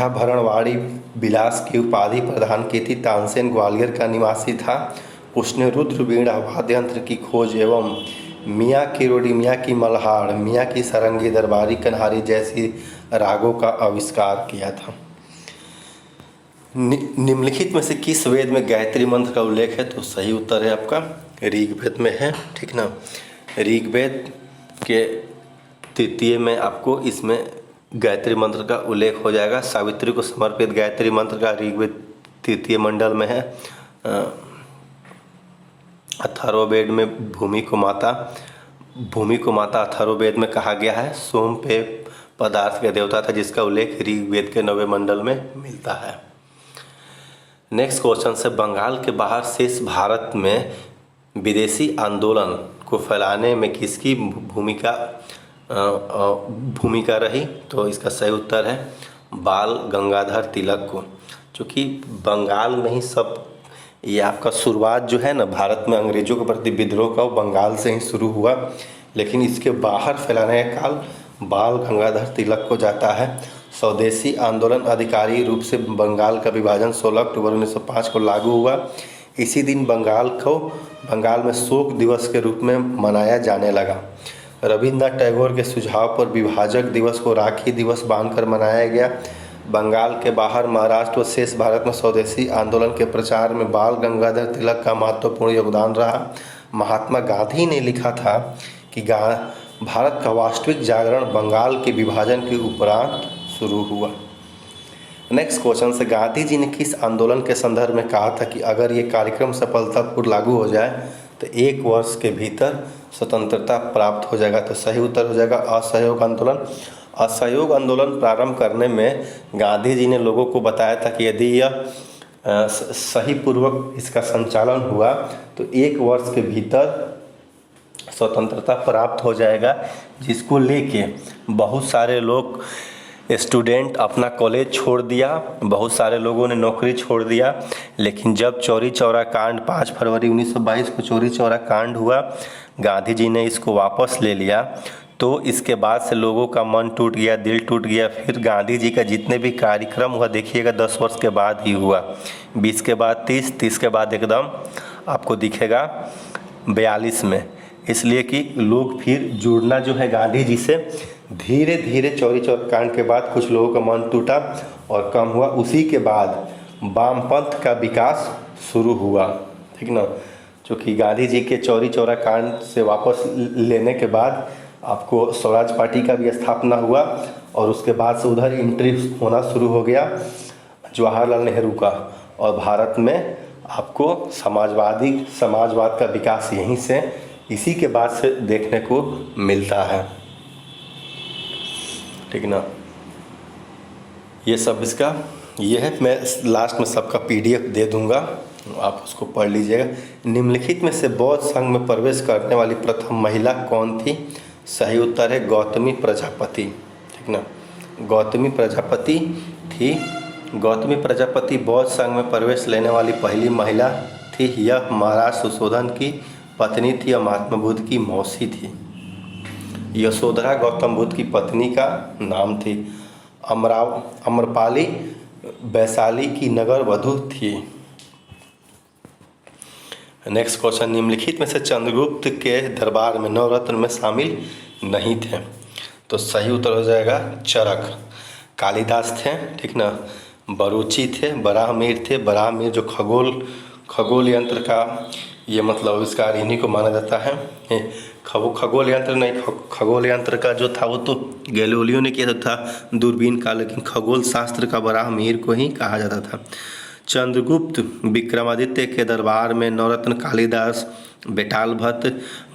भरणवाड़ी बिलास की उपाधि प्रदान की थी। तानसेन ग्वालियर का निवासी था। उसने रुद्र वीणा वाद्य यंत्र की खोज एवं मियाँ की रोडी, मियाँ की मल्हार, मियाँ की सारंगी, दरबारी कन्हारी जैसी रागों का आविष्कार किया था। निम्नलिखित में से किस वेद में गायत्री मंत्र का उल्लेख है? तो सही उत्तर है आपका ऋग्वेद में है। ठीक ना। ऋग्वेद के तृतीय में आपको इसमें गायत्री मंत्र का उल्लेख हो जाएगा। सावित्री को समर्पित गायत्री मंत्र का ऋग्वेद तृतीय मंडल में है। अथर्ववेद में भूमि को माता अथर्ववेद में कहा गया है। सोम पे पदार्थ का देवता था जिसका उल्लेख ऋग्वेद के 9वें मंडल में मिलता है। नेक्स्ट क्वेश्चन से, बंगाल के बाहर शेष भारत में विदेशी आंदोलन को फैलाने में किसकी भूमिका रही? तो इसका सही उत्तर है बाल गंगाधर तिलक को। चूँकि बंगाल में ही सब ये आपका शुरुआत जो है ना भारत में अंग्रेजों के प्रति विद्रोह का, वो बंगाल से ही शुरू हुआ, लेकिन इसके बाहर फैलाने का काल बाल गंगाधर तिलक को जाता है। स्वदेशी आंदोलन आधिकारिक रूप से बंगाल का विभाजन 16 अक्टूबर 1905 को लागू हुआ। इसी दिन बंगाल में शोक दिवस के रूप में मनाया जाने लगा। रविन्द्रनाथ टैगोर के सुझाव पर विभाजक दिवस को राखी दिवस बांधकर मनाया गया। बंगाल के बाहर महाराष्ट्र व शेष भारत में स्वदेशी आंदोलन के प्रचार में बाल गंगाधर तिलक का महत्वपूर्ण योगदान रहा। महात्मा गांधी ने लिखा था कि भारत का वास्तविक जागरण बंगाल के विभाजन के उपरांत शुरू हुआ। नेक्स्ट क्वेश्चन से, गांधी जी ने किस आंदोलन के संदर्भ में कहा था कि अगर ये कार्यक्रम सफलतापूर्वक लागू हो जाए तो 1 वर्ष के भीतर स्वतंत्रता प्राप्त हो जाएगा? तो सही उत्तर हो जाएगा असहयोग आंदोलन। असहयोग आंदोलन प्रारंभ करने में गांधी जी ने लोगों को बताया था कि यदि यह सही पूर्वक इसका संचालन हुआ तो 1 वर्ष के भीतर स्वतंत्रता प्राप्त हो जाएगा, जिसको लेके बहुत सारे लोग स्टूडेंट अपना कॉलेज छोड़ दिया, बहुत सारे लोगों ने नौकरी छोड़ दिया। लेकिन जब चौरी चौरा कांड 5 फरवरी 1922 को चौरी चौरा कांड हुआ, गांधी जी ने इसको वापस ले लिया। तो इसके बाद से लोगों का मन टूट गया, दिल टूट गया। फिर गांधी जी का जितने भी कार्यक्रम हुआ देखिएगा 10 वर्ष के बाद ही हुआ। 20 के बाद 30 के बाद एकदम आपको दिखेगा 42 में। इसलिए कि लोग फिर जुड़ना जो है गांधी जी से धीरे धीरे चौरी चौरा कांड के बाद कुछ लोगों का मन टूटा और कम हुआ। उसी के बाद वामपंथ का विकास शुरू हुआ। ठीक ना। चूँकि गांधी जी के चौरी चौरा कांड से वापस लेने के बाद आपको स्वराज पार्टी का भी स्थापना हुआ और उसके बाद से उधर एंट्री होना शुरू हो गया जवाहरलाल नेहरू का, और भारत में आपको समाजवाद का विकास यहीं से इसी के बाद से देखने को मिलता है। ठीक ना, ये सब इसका ये है। मैं लास्ट में सबका PDF दे दूंगा, आप उसको पढ़ लीजिएगा। निम्नलिखित में से बौद्ध संघ में प्रवेश करने वाली प्रथम महिला कौन थी? सही उत्तर है गौतमी प्रजापति। ठीक ना, गौतमी प्रजापति थी। गौतमी प्रजापति बौद्ध संघ में प्रवेश लेने वाली पहली महिला थी। यह महाराज सुशोधन की पत्नी थी और महात्मा बुद्ध की मौसी थी। यशोधरा गौतम बुद्ध की पत्नी का नाम थी। अम्रपाली वैशाली की नगर वधु थी। नेक्स्ट क्वेश्चन, निम्नलिखित में से चंद्रगुप्त के दरबार में नवरत्न में शामिल नहीं थे? तो सही उत्तर हो जाएगा चरक। कालिदास थे, ठीक ना, बरूची थे, बराहमीर थे। बराहमीर जो खगोल यंत्र का ये मतलब आविष्कार इन्हीं को माना जाता है। खगोल यंत्र नहीं, खगोल यंत्र का जो था वो तो गैलीलियो ने किया था दूरबीन का, लेकिन खगोल शास्त्र का बराहमीर को ही कहा जाता था। चंद्रगुप्त विक्रमादित्य के दरबार में नवरत्न कालिदास, बेताल भट्ट,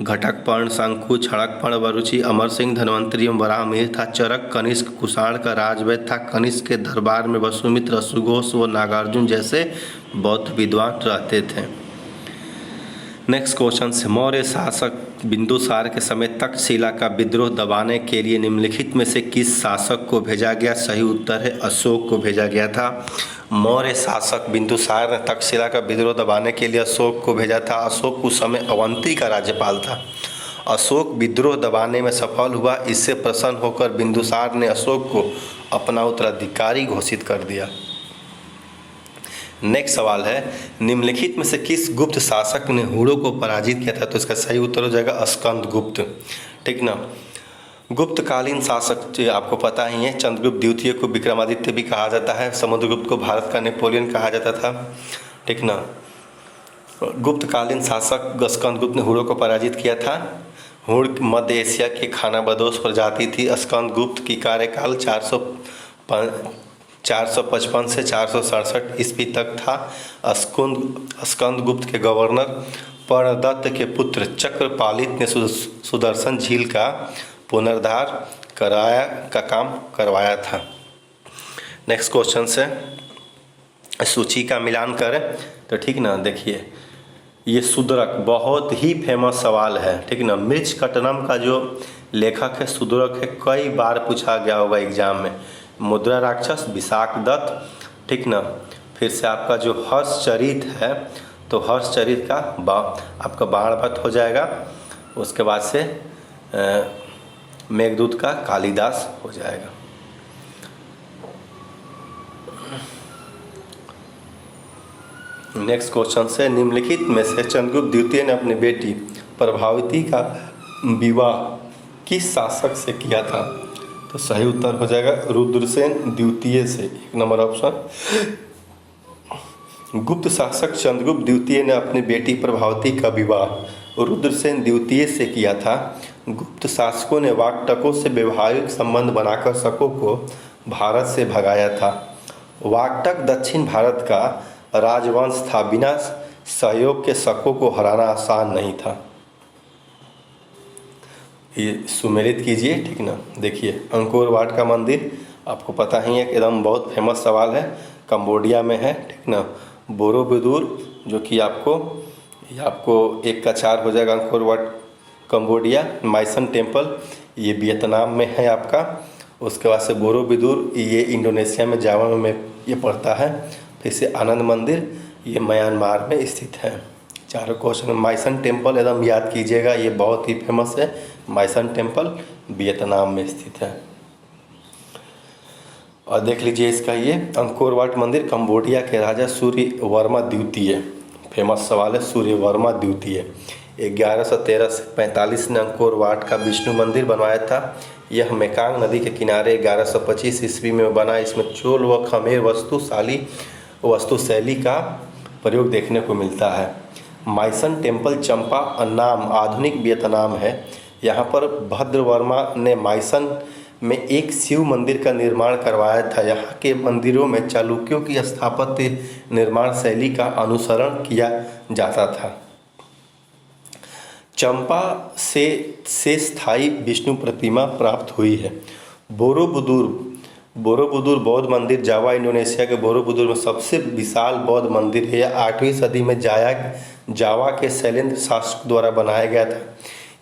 घटकपर्ण, शंकु, क्षणकपर्ण, बरूची, अमर सिंह, धन्वंतरी एवं बराहमीर था। चरक कनिष्क कुषाण का राजवैद्य था। कनिष्क के दरबार में वसुमित्र, असुघोष व नागार्जुन जैसे बौद्ध विद्वान रहते थे। नेक्स्ट क्वेश्चन से, मौर्य शासक बिंदुसार के समय तक्षशिला का विद्रोह दबाने के लिए निम्नलिखित में से किस शासक को भेजा गया? सही उत्तर है अशोक को भेजा गया था। मौर्य शासक बिंदुसार ने तक्षशिला का विद्रोह दबाने के लिए अशोक को भेजा था। अशोक उस समय अवंती का राज्यपाल था। अशोक विद्रोह दबाने में सफल हुआ। इससे प्रसन्न होकर बिंदुसार ने अशोक को अपना उत्तराधिकारी घोषित कर दिया। नेक्स्ट सवाल है, निम्नलिखित में से किस गुप्त शासक ने हुड़ों को पराजित किया था? तो इसका सही उत्तर हो जाएगा स्कंदगुप्त। ठीक ना, गुप्तकालीन शासक जो आपको पता ही है, चंद्रगुप्त द्वितीय को विक्रमादित्य भी कहा जाता है। समुद्रगुप्त को भारत का नेपोलियन कहा जाता था। ठीक ना, गुप्तकालीन शासक स्कंदगुप्त ने हुड़ों को पराजित किया था। हुड़ मध्य एशिया की खानाबदोश प्रजाति थी। स्कंदगुप्त की कार्यकाल 455 से 467 ईस्वी तक था। स्कंदगुप्त के गवर्नर पर्णदत्त के पुत्र चक्रपालित ने सुदर्शन झील का पुनरुद्धार का काम करवाया था। नेक्स्ट क्वेश्चन से सूची का मिलान करें तो ठीक ना, देखिए ये सुदरक बहुत ही फेमस सवाल है। ठीक ना, मृच्छकटनम का जो लेखक है सुदरक है, कई बार पूछा गया होगा एग्जाम में। मुद्रा राक्षस विशाखदत्त। ठीक ना, फिर से आपका जो हर्षचरित है तो हर्षचरित का आपका बाणभट्ट हो जाएगा। उसके बाद से मेघदूत का कालिदास हो जाएगा। नेक्स्ट क्वेश्चन से, निम्नलिखित में से चंद्रगुप्त द्वितीय ने अपनी बेटी प्रभावती का विवाह किस शासक से किया था? तो सही उत्तर हो जाएगा रुद्रसेन द्वितीय से, 1 नंबर ऑप्शन। गुप्त शासक चंद्रगुप्त द्वितीय ने अपनी बेटी प्रभावती का विवाह रुद्रसेन द्वितीय से किया था। गुप्त शासकों ने वाकटकों से वैवाहिक संबंध बनाकर शकों को भारत से भगाया था। वाकटक दक्षिण भारत का राजवंश था। बिना सहयोग के शकों को हराना आसान नहीं था। ये सुमेलित कीजिए। ठीक ना, देखिए अंकोर वाट का मंदिर आपको पता ही है, एकदम बहुत फेमस सवाल है, कंबोडिया में है। ठीक ना, बोरोबुदुर जो कि आपको 1 का 4 हो जाएगा। Angkor Wat Cambodia. My Son temple ये वियतनाम में है आपका। उसके बाद से बोरोबुदुर ये इंडोनेशिया में जावा में ये पड़ता है। फिर से आनंद मंदिर ये म्यांमार में स्थित है। चारों क्वेश्चन। माइसन टेम्पल एकदम याद कीजिएगा, ये बहुत ही फेमस है। माइसन टेम्पल वियतनाम में स्थित है। और देख लीजिए इसका ये अंकोर वाट मंदिर कंबोडिया के राजा सूर्यवर्मा द्वितीय, फेमस सवाल है, सूर्यवर्मा द्वितीय 1113 से 45 ने अंकोर वाट का विष्णु मंदिर बनवाया था। यह मेकांग नदी के किनारे 1125 ईस्वी में बना। इसमें चोल व खमेर वास्तुशैली का प्रयोग देखने को मिलता है। माइसन टेम्पल चंपा अन्नाम आधुनिक वियतनाम है। यहाँ पर भद्रवर्मा ने माइसन में एक शिव मंदिर का निर्माण करवाया था। यहाँ के मंदिरों में चालुक्यों की स्थापत्य निर्माण शैली का अनुसरण किया जाता था। चंपा से स्थायी विष्णु प्रतिमा प्राप्त हुई है। बोरोबुदुर बौद्ध मंदिर जावा इंडोनेशिया के बोरोबुदुर में सबसे विशाल बौद्ध मंदिर है। यह 8वीं सदी में जावा के शैलेंद्र शासक द्वारा बनाया गया था।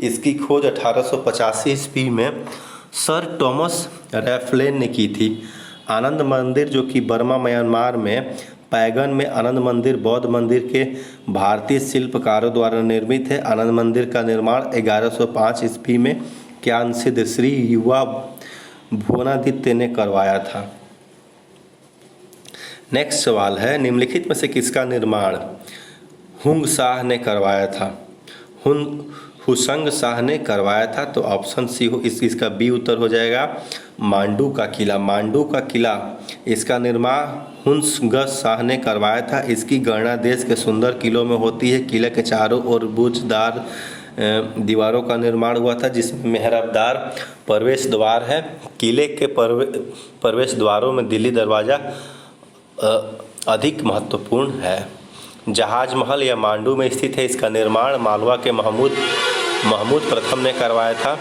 इसकी खोज 1885 ईस्वी में सर टॉमस रैफलेन ने की थी। आनंद मंदिर जो कि बर्मा म्यांमार में पैगन में आनंद मंदिर बौद्ध मंदिर के भारतीय शिल्पकारों द्वारा निर्मित है। आनंद मंदिर का निर्माण 1105 ईस्वी में क्यान सिद्ध श्री युवा भुवनादित्य ने करवाया था। नेक्स्ट सवाल है, निम्नलिखित में से किसका निर्माण हुंग शाह ने करवाया था? हुसंग शाह ने करवाया था। तो ऑप्शन सी हो इसका बी उत्तर हो जाएगा, मांडू का किला। मांडू का किला इसका निर्माण हुसंग शाह ने करवाया था। इसकी गणना देश के सुंदर किलों में होती है। किले के चारों ओर बुर्जदार दीवारों का निर्माण हुआ था, जिसमें मेहराबदार प्रवेश द्वार है। किले के प्रवेश द्वारों में दिल्ली दरवाज़ा अधिक महत्वपूर्ण है। जहाज महल यह मांडू में स्थित है। इसका निर्माण मालवा के महमूद प्रथम ने करवाया था।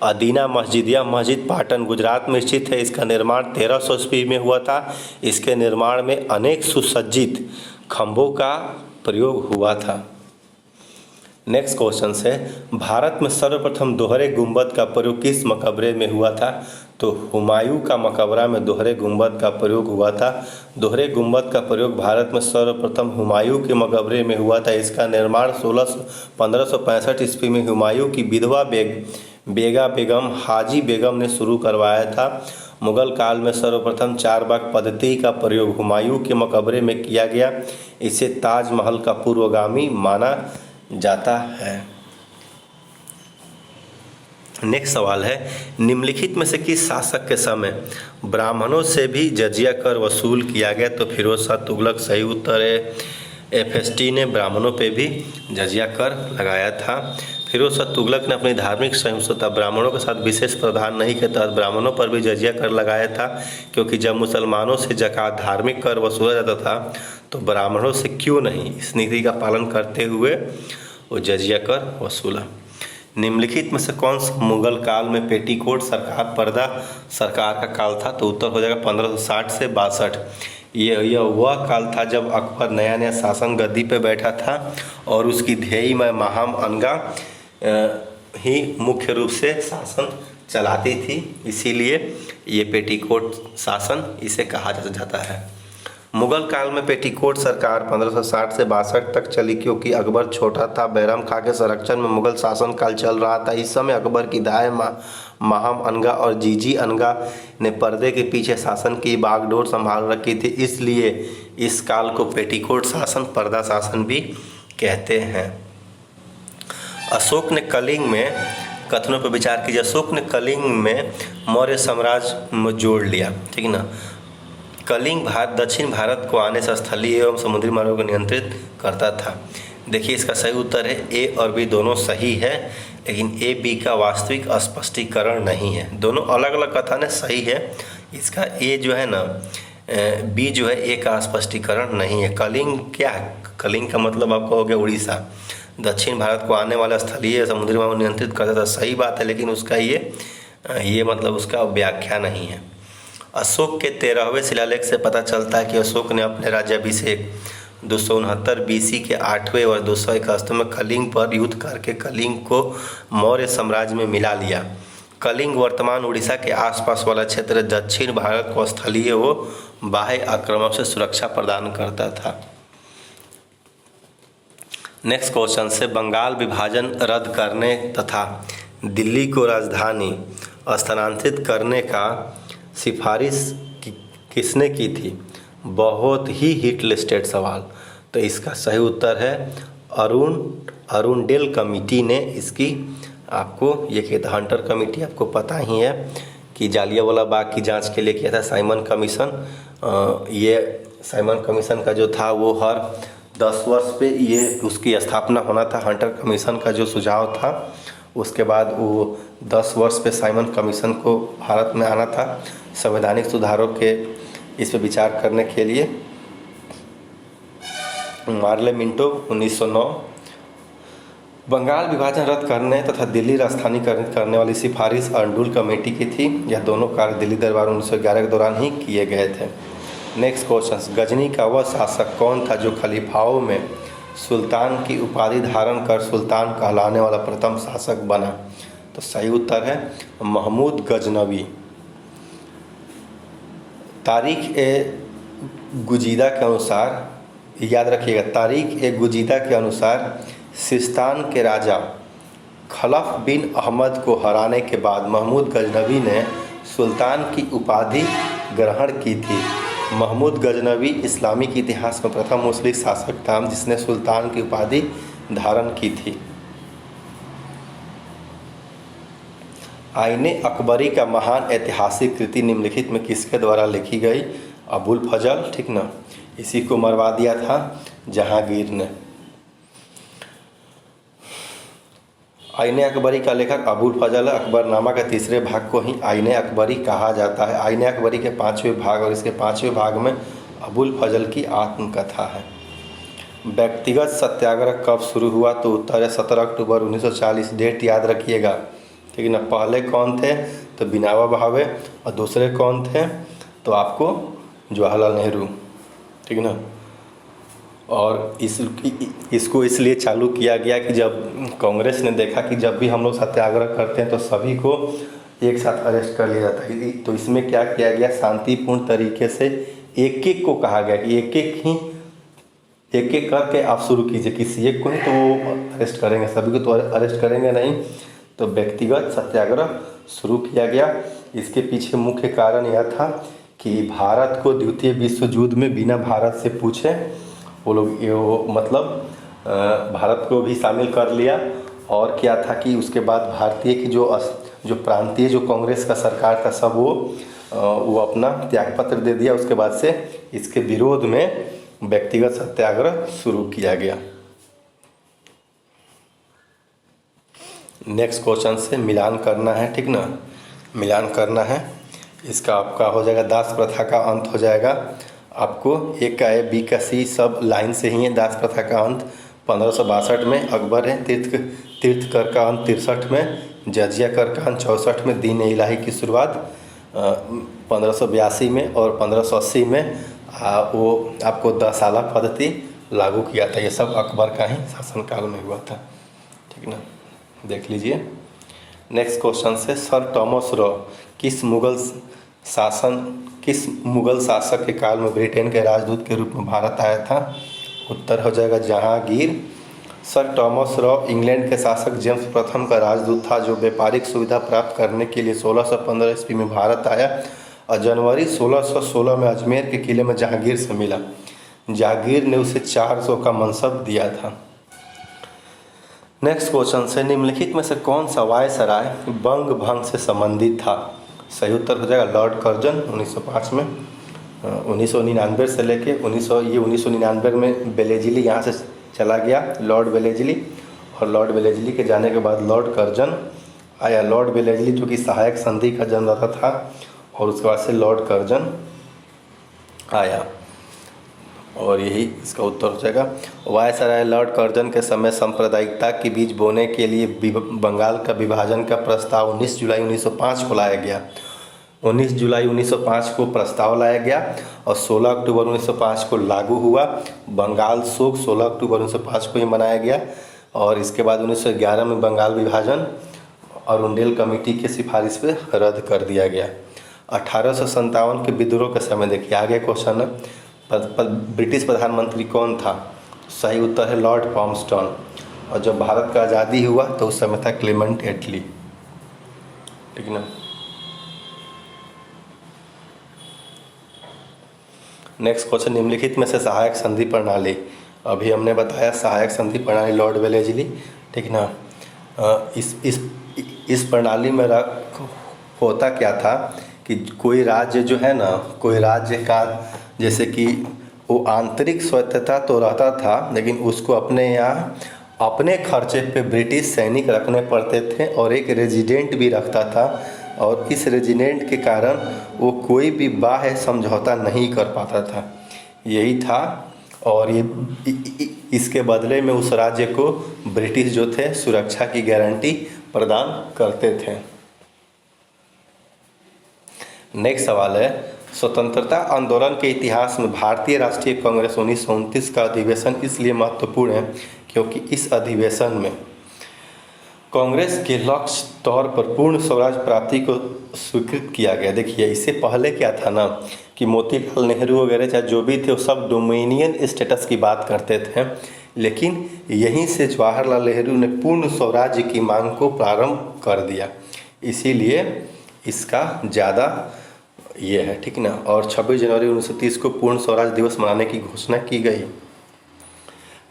अदीना मस्जिद, यह मस्जिद पाटन गुजरात में स्थित है। इसका निर्माण 1300 ईस्वी में हुआ था। इसके निर्माण में अनेक सुसज्जित खंभों का प्रयोग हुआ था। नेक्स्ट क्वेश्चन है, भारत में सर्वप्रथम दोहरे गुंबद का प्रयोग किस मकबरे में हुआ था? तो हुमायूं का मकबरा में दोहरे गुंबद का प्रयोग हुआ था। दोहरे गुंबद का प्रयोग भारत में सर्वप्रथम हुमायूं के मकबरे में हुआ था। इसका निर्माण 1565 ईस्वी में हुमायूं की विधवा बेगा बेगम हाजी बेगम ने शुरू करवाया था। मुगल काल में सर्वप्रथम चारबाग पद्धति का प्रयोग हुमायूं के मकबरे में किया गया। इसे ताजमहल का पूर्वगामी माना जाता है। नेक्स्ट सवाल है, निम्नलिखित में से किस शासक के समय ब्राह्मणों से भी जजिया कर वसूल किया गया? तो फिरोज शाह तुगलक सही उत्तर है। FST ने ब्राह्मणों पे भी जजिया कर लगाया था। फिरोज शाह तुगलक ने अपनी धार्मिक सहिष्णुता ब्राह्मणों के साथ विशेष प्रावधान नहीं के तहत ब्राह्मणों पर भी जजिया कर लगाया था, क्योंकि जब मुसलमानों से ज़कात धार्मिक कर वसूला जाता था तो ब्राह्मणों से क्यों नहीं। इस नीति का पालन करते हुए वो जजिया कर वसूला। निम्नलिखित में से कौन सा मुगल काल में पेटीकोट सरकार पर्दा सरकार का काल था? तो उत्तर हो जाएगा 1560 से 62। यह वह काल था जब अकबर नया नया शासन गद्दी पे बैठा था और उसकी ध्येय में महाम अनगा ही मुख्य रूप से शासन चलाती थी। इसीलिए ये पेटीकोट शासन इसे कहा जाता है। मुगल काल में पेटीकोट सरकार 1560 से 62 तक चली, क्योंकि अकबर छोटा था। बैरम खां के संरक्षण में मुगल शासन काल चल रहा था। इस समय अकबर की दाएं महाम अनगा और जीजी अनगा ने पर्दे के पीछे शासन की बागडोर संभाल रखी थी। इसलिए इस काल को पेटीकोट शासन पर्दा शासन भी कहते हैं। अशोक ने कलिंग में कथनों पर विचार कीजिए। अशोक ने कलिंग में मौर्य साम्राज्य में जोड़ लिया, ठीक ना। कलिंग दक्षिण भारत को आने से स्थलीय एवं समुद्री मार्गों को नियंत्रित करता था। देखिए इसका सही उत्तर है ए और बी दोनों सही है, लेकिन ए बी का वास्तविक स्पष्टीकरण नहीं है। दोनों अलग अलग कथन है, सही है। इसका ए जो है ना, बी जो है ए का स्पष्टीकरण नहीं है। कलिंग क्या है? कलिंग का मतलब आपको हो गया उड़ीसा। दक्षिण भारत को आने वाला स्थलीय समुद्री मार्ग नियंत्रित करता था, सही बात है, लेकिन उसका ये मतलब उसका व्याख्या नहीं है। अशोक के 13वें शिलालेख से पता चलता है कि अशोक ने अपने राज्याभिषेक 269 BC के 8वें और 261 में कलिंग पर युद्ध करके कलिंग को मौर्य साम्राज्य में मिला लिया। कलिंग वर्तमान उड़ीसा के आसपास वाला क्षेत्र दक्षिण भारत को स्थलीय व बाह्य आक्रमण से सुरक्षा प्रदान करता था। नेक्स्ट क्वेश्चन से, बंगाल विभाजन रद्द करने तथा दिल्ली को राजधानी स्थानांतरित करने का सिफारिश किसने की थी? बहुत ही हिट लिस्टेड सवाल। तो इसका सही उत्तर है अरुणडेल कमेटी ने इसकी आपको ये कहता है। हंटर कमेटी आपको पता ही है कि जालियांवाला बाग की जांच के लिए किया था साइमन कमीशन। ये साइमन कमीशन का जो था वो हर 10 वर्ष पे ये उसकी स्थापना होना था। हंटर कमीशन का जो सुझाव था उसके बाद वो 10 वर्ष पे साइमन कमीशन को भारत में आना था संवैधानिक सुधारों के इस पर विचार करने के लिए। मार्ले मिंटो 1909, बंगाल विभाजन रद्द करने तथा दिल्ली राजधानीकरण करने वाली सिफारिश अर्नडुल कमेटी की थी। यह दोनों कार्य दिल्ली दरबार 1911 के दौरान ही किए गए थे। नेक्स्ट क्वेश्चन, गजनी का वह शासक कौन था जो खलीफाओं में सुल्तान की उपाधि धारण कर सुल्तान कहलाने वाला प्रथम शासक बना? तो सही उत्तर है महमूद गजनवी। तारीख ए गुजीदा के अनुसार, याद रखिएगा, तारीख ए गुजीदा के अनुसार सिस्तान के राजा खलफ बिन अहमद को हराने के बाद महमूद गजनवी ने सुल्तान की उपाधि ग्रहण की थी। महमूद गजनवी इस्लामिक इतिहास में प्रथम मुस्लिम शासक था जिसने सुल्तान की उपाधि धारण की थी। आईने अकबरी का महान ऐतिहासिक कृति निम्नलिखित में किसके द्वारा लिखी गई? अबुल फजल, ठीक ना, इसी को मरवा दिया था जहांगीर ने। आईने अकबरी का लेखक अबुल फजल है। अकबरनामा के तीसरे भाग को ही आईने अकबरी कहा जाता है। आईने अकबरी के 5वें भाग और इसके 5वें भाग में अबुल फजल की आत्मकथा है। व्यक्तिगत सत्याग्रह कब शुरू हुआ? तो उत्तर है 17 अक्टूबर 1940। डेट याद रखिएगा, ठीक है ना। पहले कौन थे? तो विनोबा भावे, और दूसरे कौन थे? तो आपको जवाहरलाल नेहरू, ठीक है ना। और इसको इसलिए चालू किया गया कि जब कांग्रेस ने देखा कि जब भी हम लोग सत्याग्रह करते हैं तो सभी को एक साथ अरेस्ट कर लिया जाता है, तो इसमें क्या किया गया, शांतिपूर्ण तरीके से एक एक को कहा गया कि एक एक करके आप शुरू कीजिए, किसी एक को नहीं तो वो अरेस्ट करेंगे, सभी को तो अरेस्ट करेंगे नहीं। तो व्यक्तिगत सत्याग्रह शुरू किया गया। इसके पीछे मुख्य कारण यह था कि भारत को द्वितीय विश्व युद्ध में बिना भारत से पूछे वो लोग मतलब भारत को भी शामिल कर लिया। और क्या था कि उसके बाद भारतीय की जो प्रांतीय जो कांग्रेस का सरकार था सब वो अपना त्यागपत्र दे दिया। उसके बाद से इसके विरोध में व्यक्तिगत सत्याग्रह शुरू किया गया। नेक्स्ट क्वेश्चन से मिलान करना है, ठीक ना, मिलान करना है। इसका आपका हो जाएगा दास प्रथा का अंत हो जाएगा। आपको एक का ए, बी का सी सब लाइन से ही है। दास प्रथा का अंत 1562 में अकबर है। तीर्थ कर का अंत 63 में। जजिया कर का अंत 64 में। दीन इलाही की शुरुआत 1582 में। और 1580 में वो आपको 10 साला पद्धति लागू किया था। ये सब अकबर का ही शासनकाल में हुआ था, ठीक ना, देख लीजिए। नेक्स्ट क्वेश्चन से सर टॉमस रॉ किस मुगल शासक के काल में ब्रिटेन के राजदूत के रूप में भारत आया था? उत्तर हो जाएगा Jahangir. Sir Thomas raw England के शासक जेम्स प्रथम का राजदूत था जो व्यापारिक सुविधा प्राप्त करने के लिए 1615 ईस्वी में भारत आया और जनवरी 1616 में अजमेर के किले में जहांगीर से मिला। जहांगीर ने उसे 400 का मनसब दिया था। नेक्स्ट क्वेश्चन से निम्नलिखित में से कौन सा वायसराय बंग भंग से संबंधित था? सही उत्तर हो जाएगा लॉर्ड कर्जन 1905 में। 1999 से लेके 1999 में बेलेजिली यहाँ से चला गया, लॉर्ड बेलेजिली। और लॉर्ड बेलेजिली के जाने के बाद लॉर्ड कर्जन आया। लॉर्ड बेलेजिली जो कि सहायक संधि का जन्मदाता था और उसके बाद से लॉर्ड कर्जन आया। और यही इसका उत्तर हो जाएगा। वायसराय लॉर्ड कर्जन के समय सांप्रदायिकता के बीज बोने के लिए बंगाल का विभाजन का प्रस्ताव 19 जुलाई 1905 को लाया गया। 19 जुलाई 1905 को प्रस्ताव लाया गया और 16 अक्टूबर 1905 को लागू हुआ। बंगाल शोक 16 अक्टूबर 1905 को ही मनाया गया। और इसके बाद 1911 में बंगाल विभाजन अरुंडेल कमेटी की सिफारिश पे रद्द कर दिया गया। 1857 के विद्रोह के समय देखिए, आगे क्वेश्चन है ब्रिटिश प्रधानमंत्री कौन था? सही उत्तर है लॉर्ड पामस्टन। और जब भारत का आज़ादी हुआ तो उस समय था क्लेमेंट एटली, ठीक ना। नेक्स्ट क्वेश्चन निम्नलिखित में से सहायक संधि प्रणाली, अभी हमने बताया सहायक संधि प्रणाली लॉर्ड वेलेस्ली, ठीक ना। इस प्रणाली में होता क्या था कि कोई राज्य जो है ना, कोई राज्य का जैसे कि वो आंतरिक स्वायत्तता तो रहता था लेकिन उसको अपने यहाँ अपने खर्चे पे ब्रिटिश सैनिक रखने पड़ते थे और एक रेजिडेंट भी रखता था। और इस रेजिडेंट के कारण वो कोई भी बाह्य समझौता नहीं कर पाता था। यही था और ये इसके बदले में उस राज्य को ब्रिटिश जो थे सुरक्षा की गारंटी प्रदान करते थे। नेक्स्ट सवाल है, स्वतंत्रता आंदोलन के इतिहास में भारतीय राष्ट्रीय कांग्रेस 1929 का अधिवेशन इसलिए महत्वपूर्ण है क्योंकि इस अधिवेशन में कांग्रेस के लक्ष्य तौर पर पूर्ण स्वराज प्राप्ति को स्वीकृत किया गया। देखिए, इससे पहले क्या था ना कि मोतीलाल नेहरू वगैरह चाहे जो भी थे वो सब डोमिनियन स्टेटस की बात करते थे, लेकिन यहीं से जवाहरलाल नेहरू ने पूर्ण स्वराज्य की मांग को प्रारंभ कर दिया, इसीलिए इसका ज़्यादा ये है, ठीक ना। और 26 जनवरी 1930 को पूर्ण स्वराज दिवस मनाने की घोषणा की गई।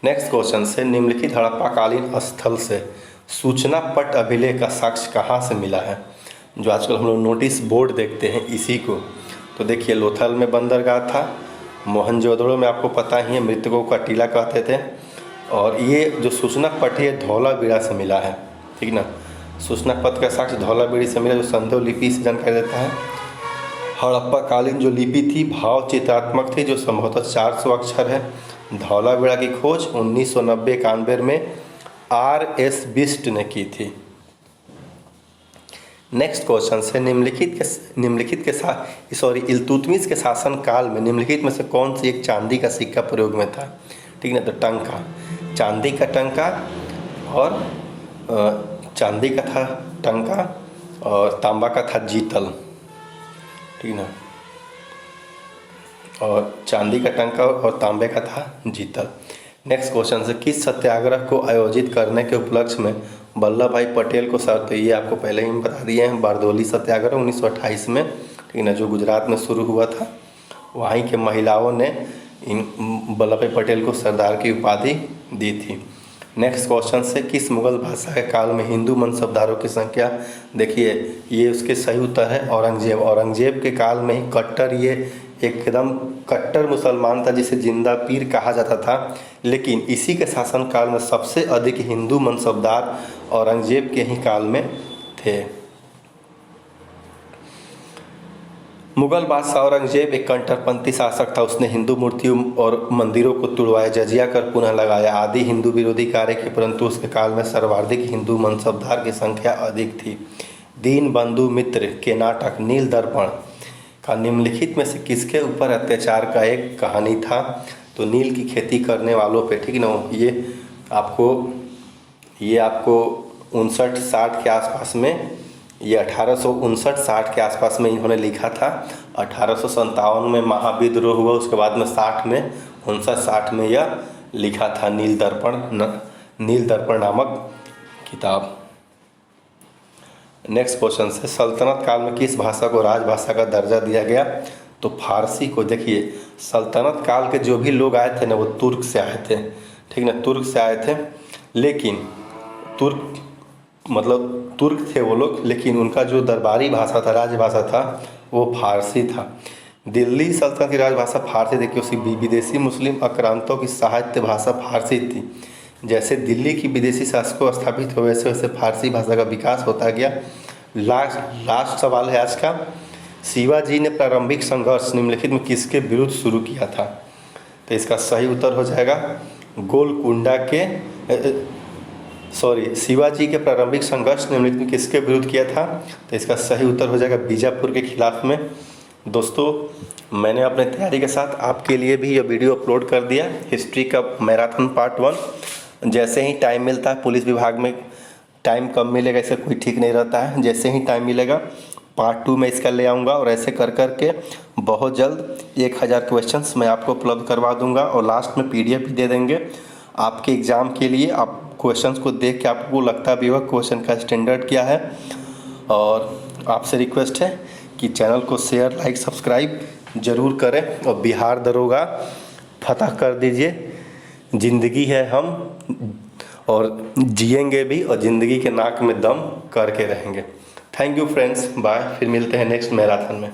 नेक्स्ट क्वेश्चन से, निम्नलिखित हड़प्पाकालीन स्थल से सूचना पट अभिलेख का साक्ष्य कहाँ से मिला है? जो आजकल हम लोग नोटिस बोर्ड देखते हैं इसी को। तो देखिए, लोथल में बंदरगाह था, मोहनजोदड़ो में आपको पता ही है मृतकों का टीला कहते थे, और ये जो सूचना पट है धौलावीरा से मिला है, ठीक ना। सूचना पट का साक्ष्य धौलावीरा से मिला जो संदेव लिपि से जानकारी देता है। हड़प्पा कालीन जो लिपि थी भाव चित्रात्मक थी जो संभवतः 400 अक्षर है। धौलावीरा की खोज 1990-91 में R.S. बिस्ट ने की थी। नेक्स्ट क्वेश्चन से, इल्तुतमिश के शासन काल में निम्नलिखित में से कौन सी एक चांदी का सिक्का प्रयोग में था? ठीक ना, तो टंका, चांदी का टंका, और चांदी का था टंका और तांबा का था जीतल, ठीक ना, और चांदी का टंका और तांबे का था जीतल। नेक्स्ट क्वेश्चन से, किस सत्याग्रह को आयोजित करने के उपलक्ष्य में वल्लभ भाई पटेल को तो ये आपको पहले ही बता दिए हैं, बारदोली सत्याग्रह 1928 में, ठीक ना, जो गुजरात में शुरू हुआ था। वहीं के महिलाओं ने इन वल्लभ भाई पटेल को सरदार की उपाधि दी थी। नेक्स्ट क्वेश्चन से, किस मुगल बादशाह के काल में हिंदू मनसबदारों की संख्या? देखिए, ये उसके सही उत्तर है औरंगजेब। औरंगजेब के काल में ही कट्टर, ये एकदम कट्टर मुसलमान था जिसे जिंदा पीर कहा जाता था, लेकिन इसी के शासन काल में सबसे अधिक हिंदू मनसबदार औरंगजेब के ही काल में थे। मुगल बादशाह औरंगजेब एक कट्टरपंथी शासक था। उसने हिंदू मूर्तियों और मंदिरों को तुड़वाया, जजिया कर पुनः लगाया, आदि हिंदू विरोधी कार्य किए, परंतु उसके काल में सर्वाधिक हिंदू मनसबदार की संख्या अधिक थी। दीनबंधु मित्र के नाटक नील दर्पण का निम्नलिखित में से किसके ऊपर अत्याचार का एक कहानी था? तो नील की खेती करने वालों पे, ठीक ना। ये आपको 59-60 के आसपास में, ये 1859-60 के आसपास में इन्होंने लिखा था। 1857 में महाविद्रोह हुआ, उसके बाद में 60 में 59-60 में यह लिखा था नील दर्पण नामक किताब। नेक्स्ट क्वेश्चन से, सल्तनत काल में किस भाषा को राजभाषा का दर्जा दिया गया? तो फारसी को। देखिए, सल्तनत काल के जो भी लोग आए थे ना वो तुर्क से आए थे, ठीक ना, तुर्क से आए थे, लेकिन तुर्क थे वो लोग, लेकिन उनका जो दरबारी भाषा था, राजभाषा था, वो फारसी था। दिल्ली सल्तनत की राजभाषा फारसी। देखिए, उसकी विदेशी मुस्लिम आक्रांतों की साहित्य भाषा फारसी थी। जैसे दिल्ली की विदेशी शासकों स्थापित हुए वैसे वैसे फारसी भाषा का विकास होता गया। लास्ट सवाल है आज का, शिवाजी ने प्रारंभिक संघर्ष निम्नलिखित में किसके विरुद्ध शुरू किया था? तो इसका सही उत्तर हो जाएगा गोलकुंडा के शिवाजी के प्रारंभिक संघर्ष निम्नलिखित में किसके विरुद्ध किया था? तो इसका सही उत्तर हो जाएगा बीजापुर के खिलाफ में। दोस्तों, मैंने अपने तैयारी के साथ आपके लिए भी यह वीडियो अपलोड कर दिया, हिस्ट्री का मैराथन पार्ट 1। जैसे ही टाइम मिलता है, पुलिस विभाग में टाइम कम मिलेगा, इसका कोई ठीक नहीं रहता है, जैसे ही टाइम मिलेगा पार्ट 2 में इसका ले आऊँगा, और ऐसे कर के बहुत जल्द 1000 क्वेश्चंस मैं आपको उपलब्ध करवा दूंगा, और लास्ट में PDF भी दे देंगे आपके एग्ज़ाम के लिए। आप क्वेश्चंस को देख के आपको लगता भी होगा क्वेश्चन का स्टैंडर्ड क्या है। और आपसे रिक्वेस्ट है कि चैनल को शेयर, लाइक, सब्सक्राइब ज़रूर करें, और बिहार दरोगा फतह कर दीजिए। ज़िंदगी है हम, और जिएंगे भी, और ज़िंदगी के नाक में दम करके रहेंगे। Thank you friends, bye. फिर मिलते हैं नेक्स्ट मैराथन में।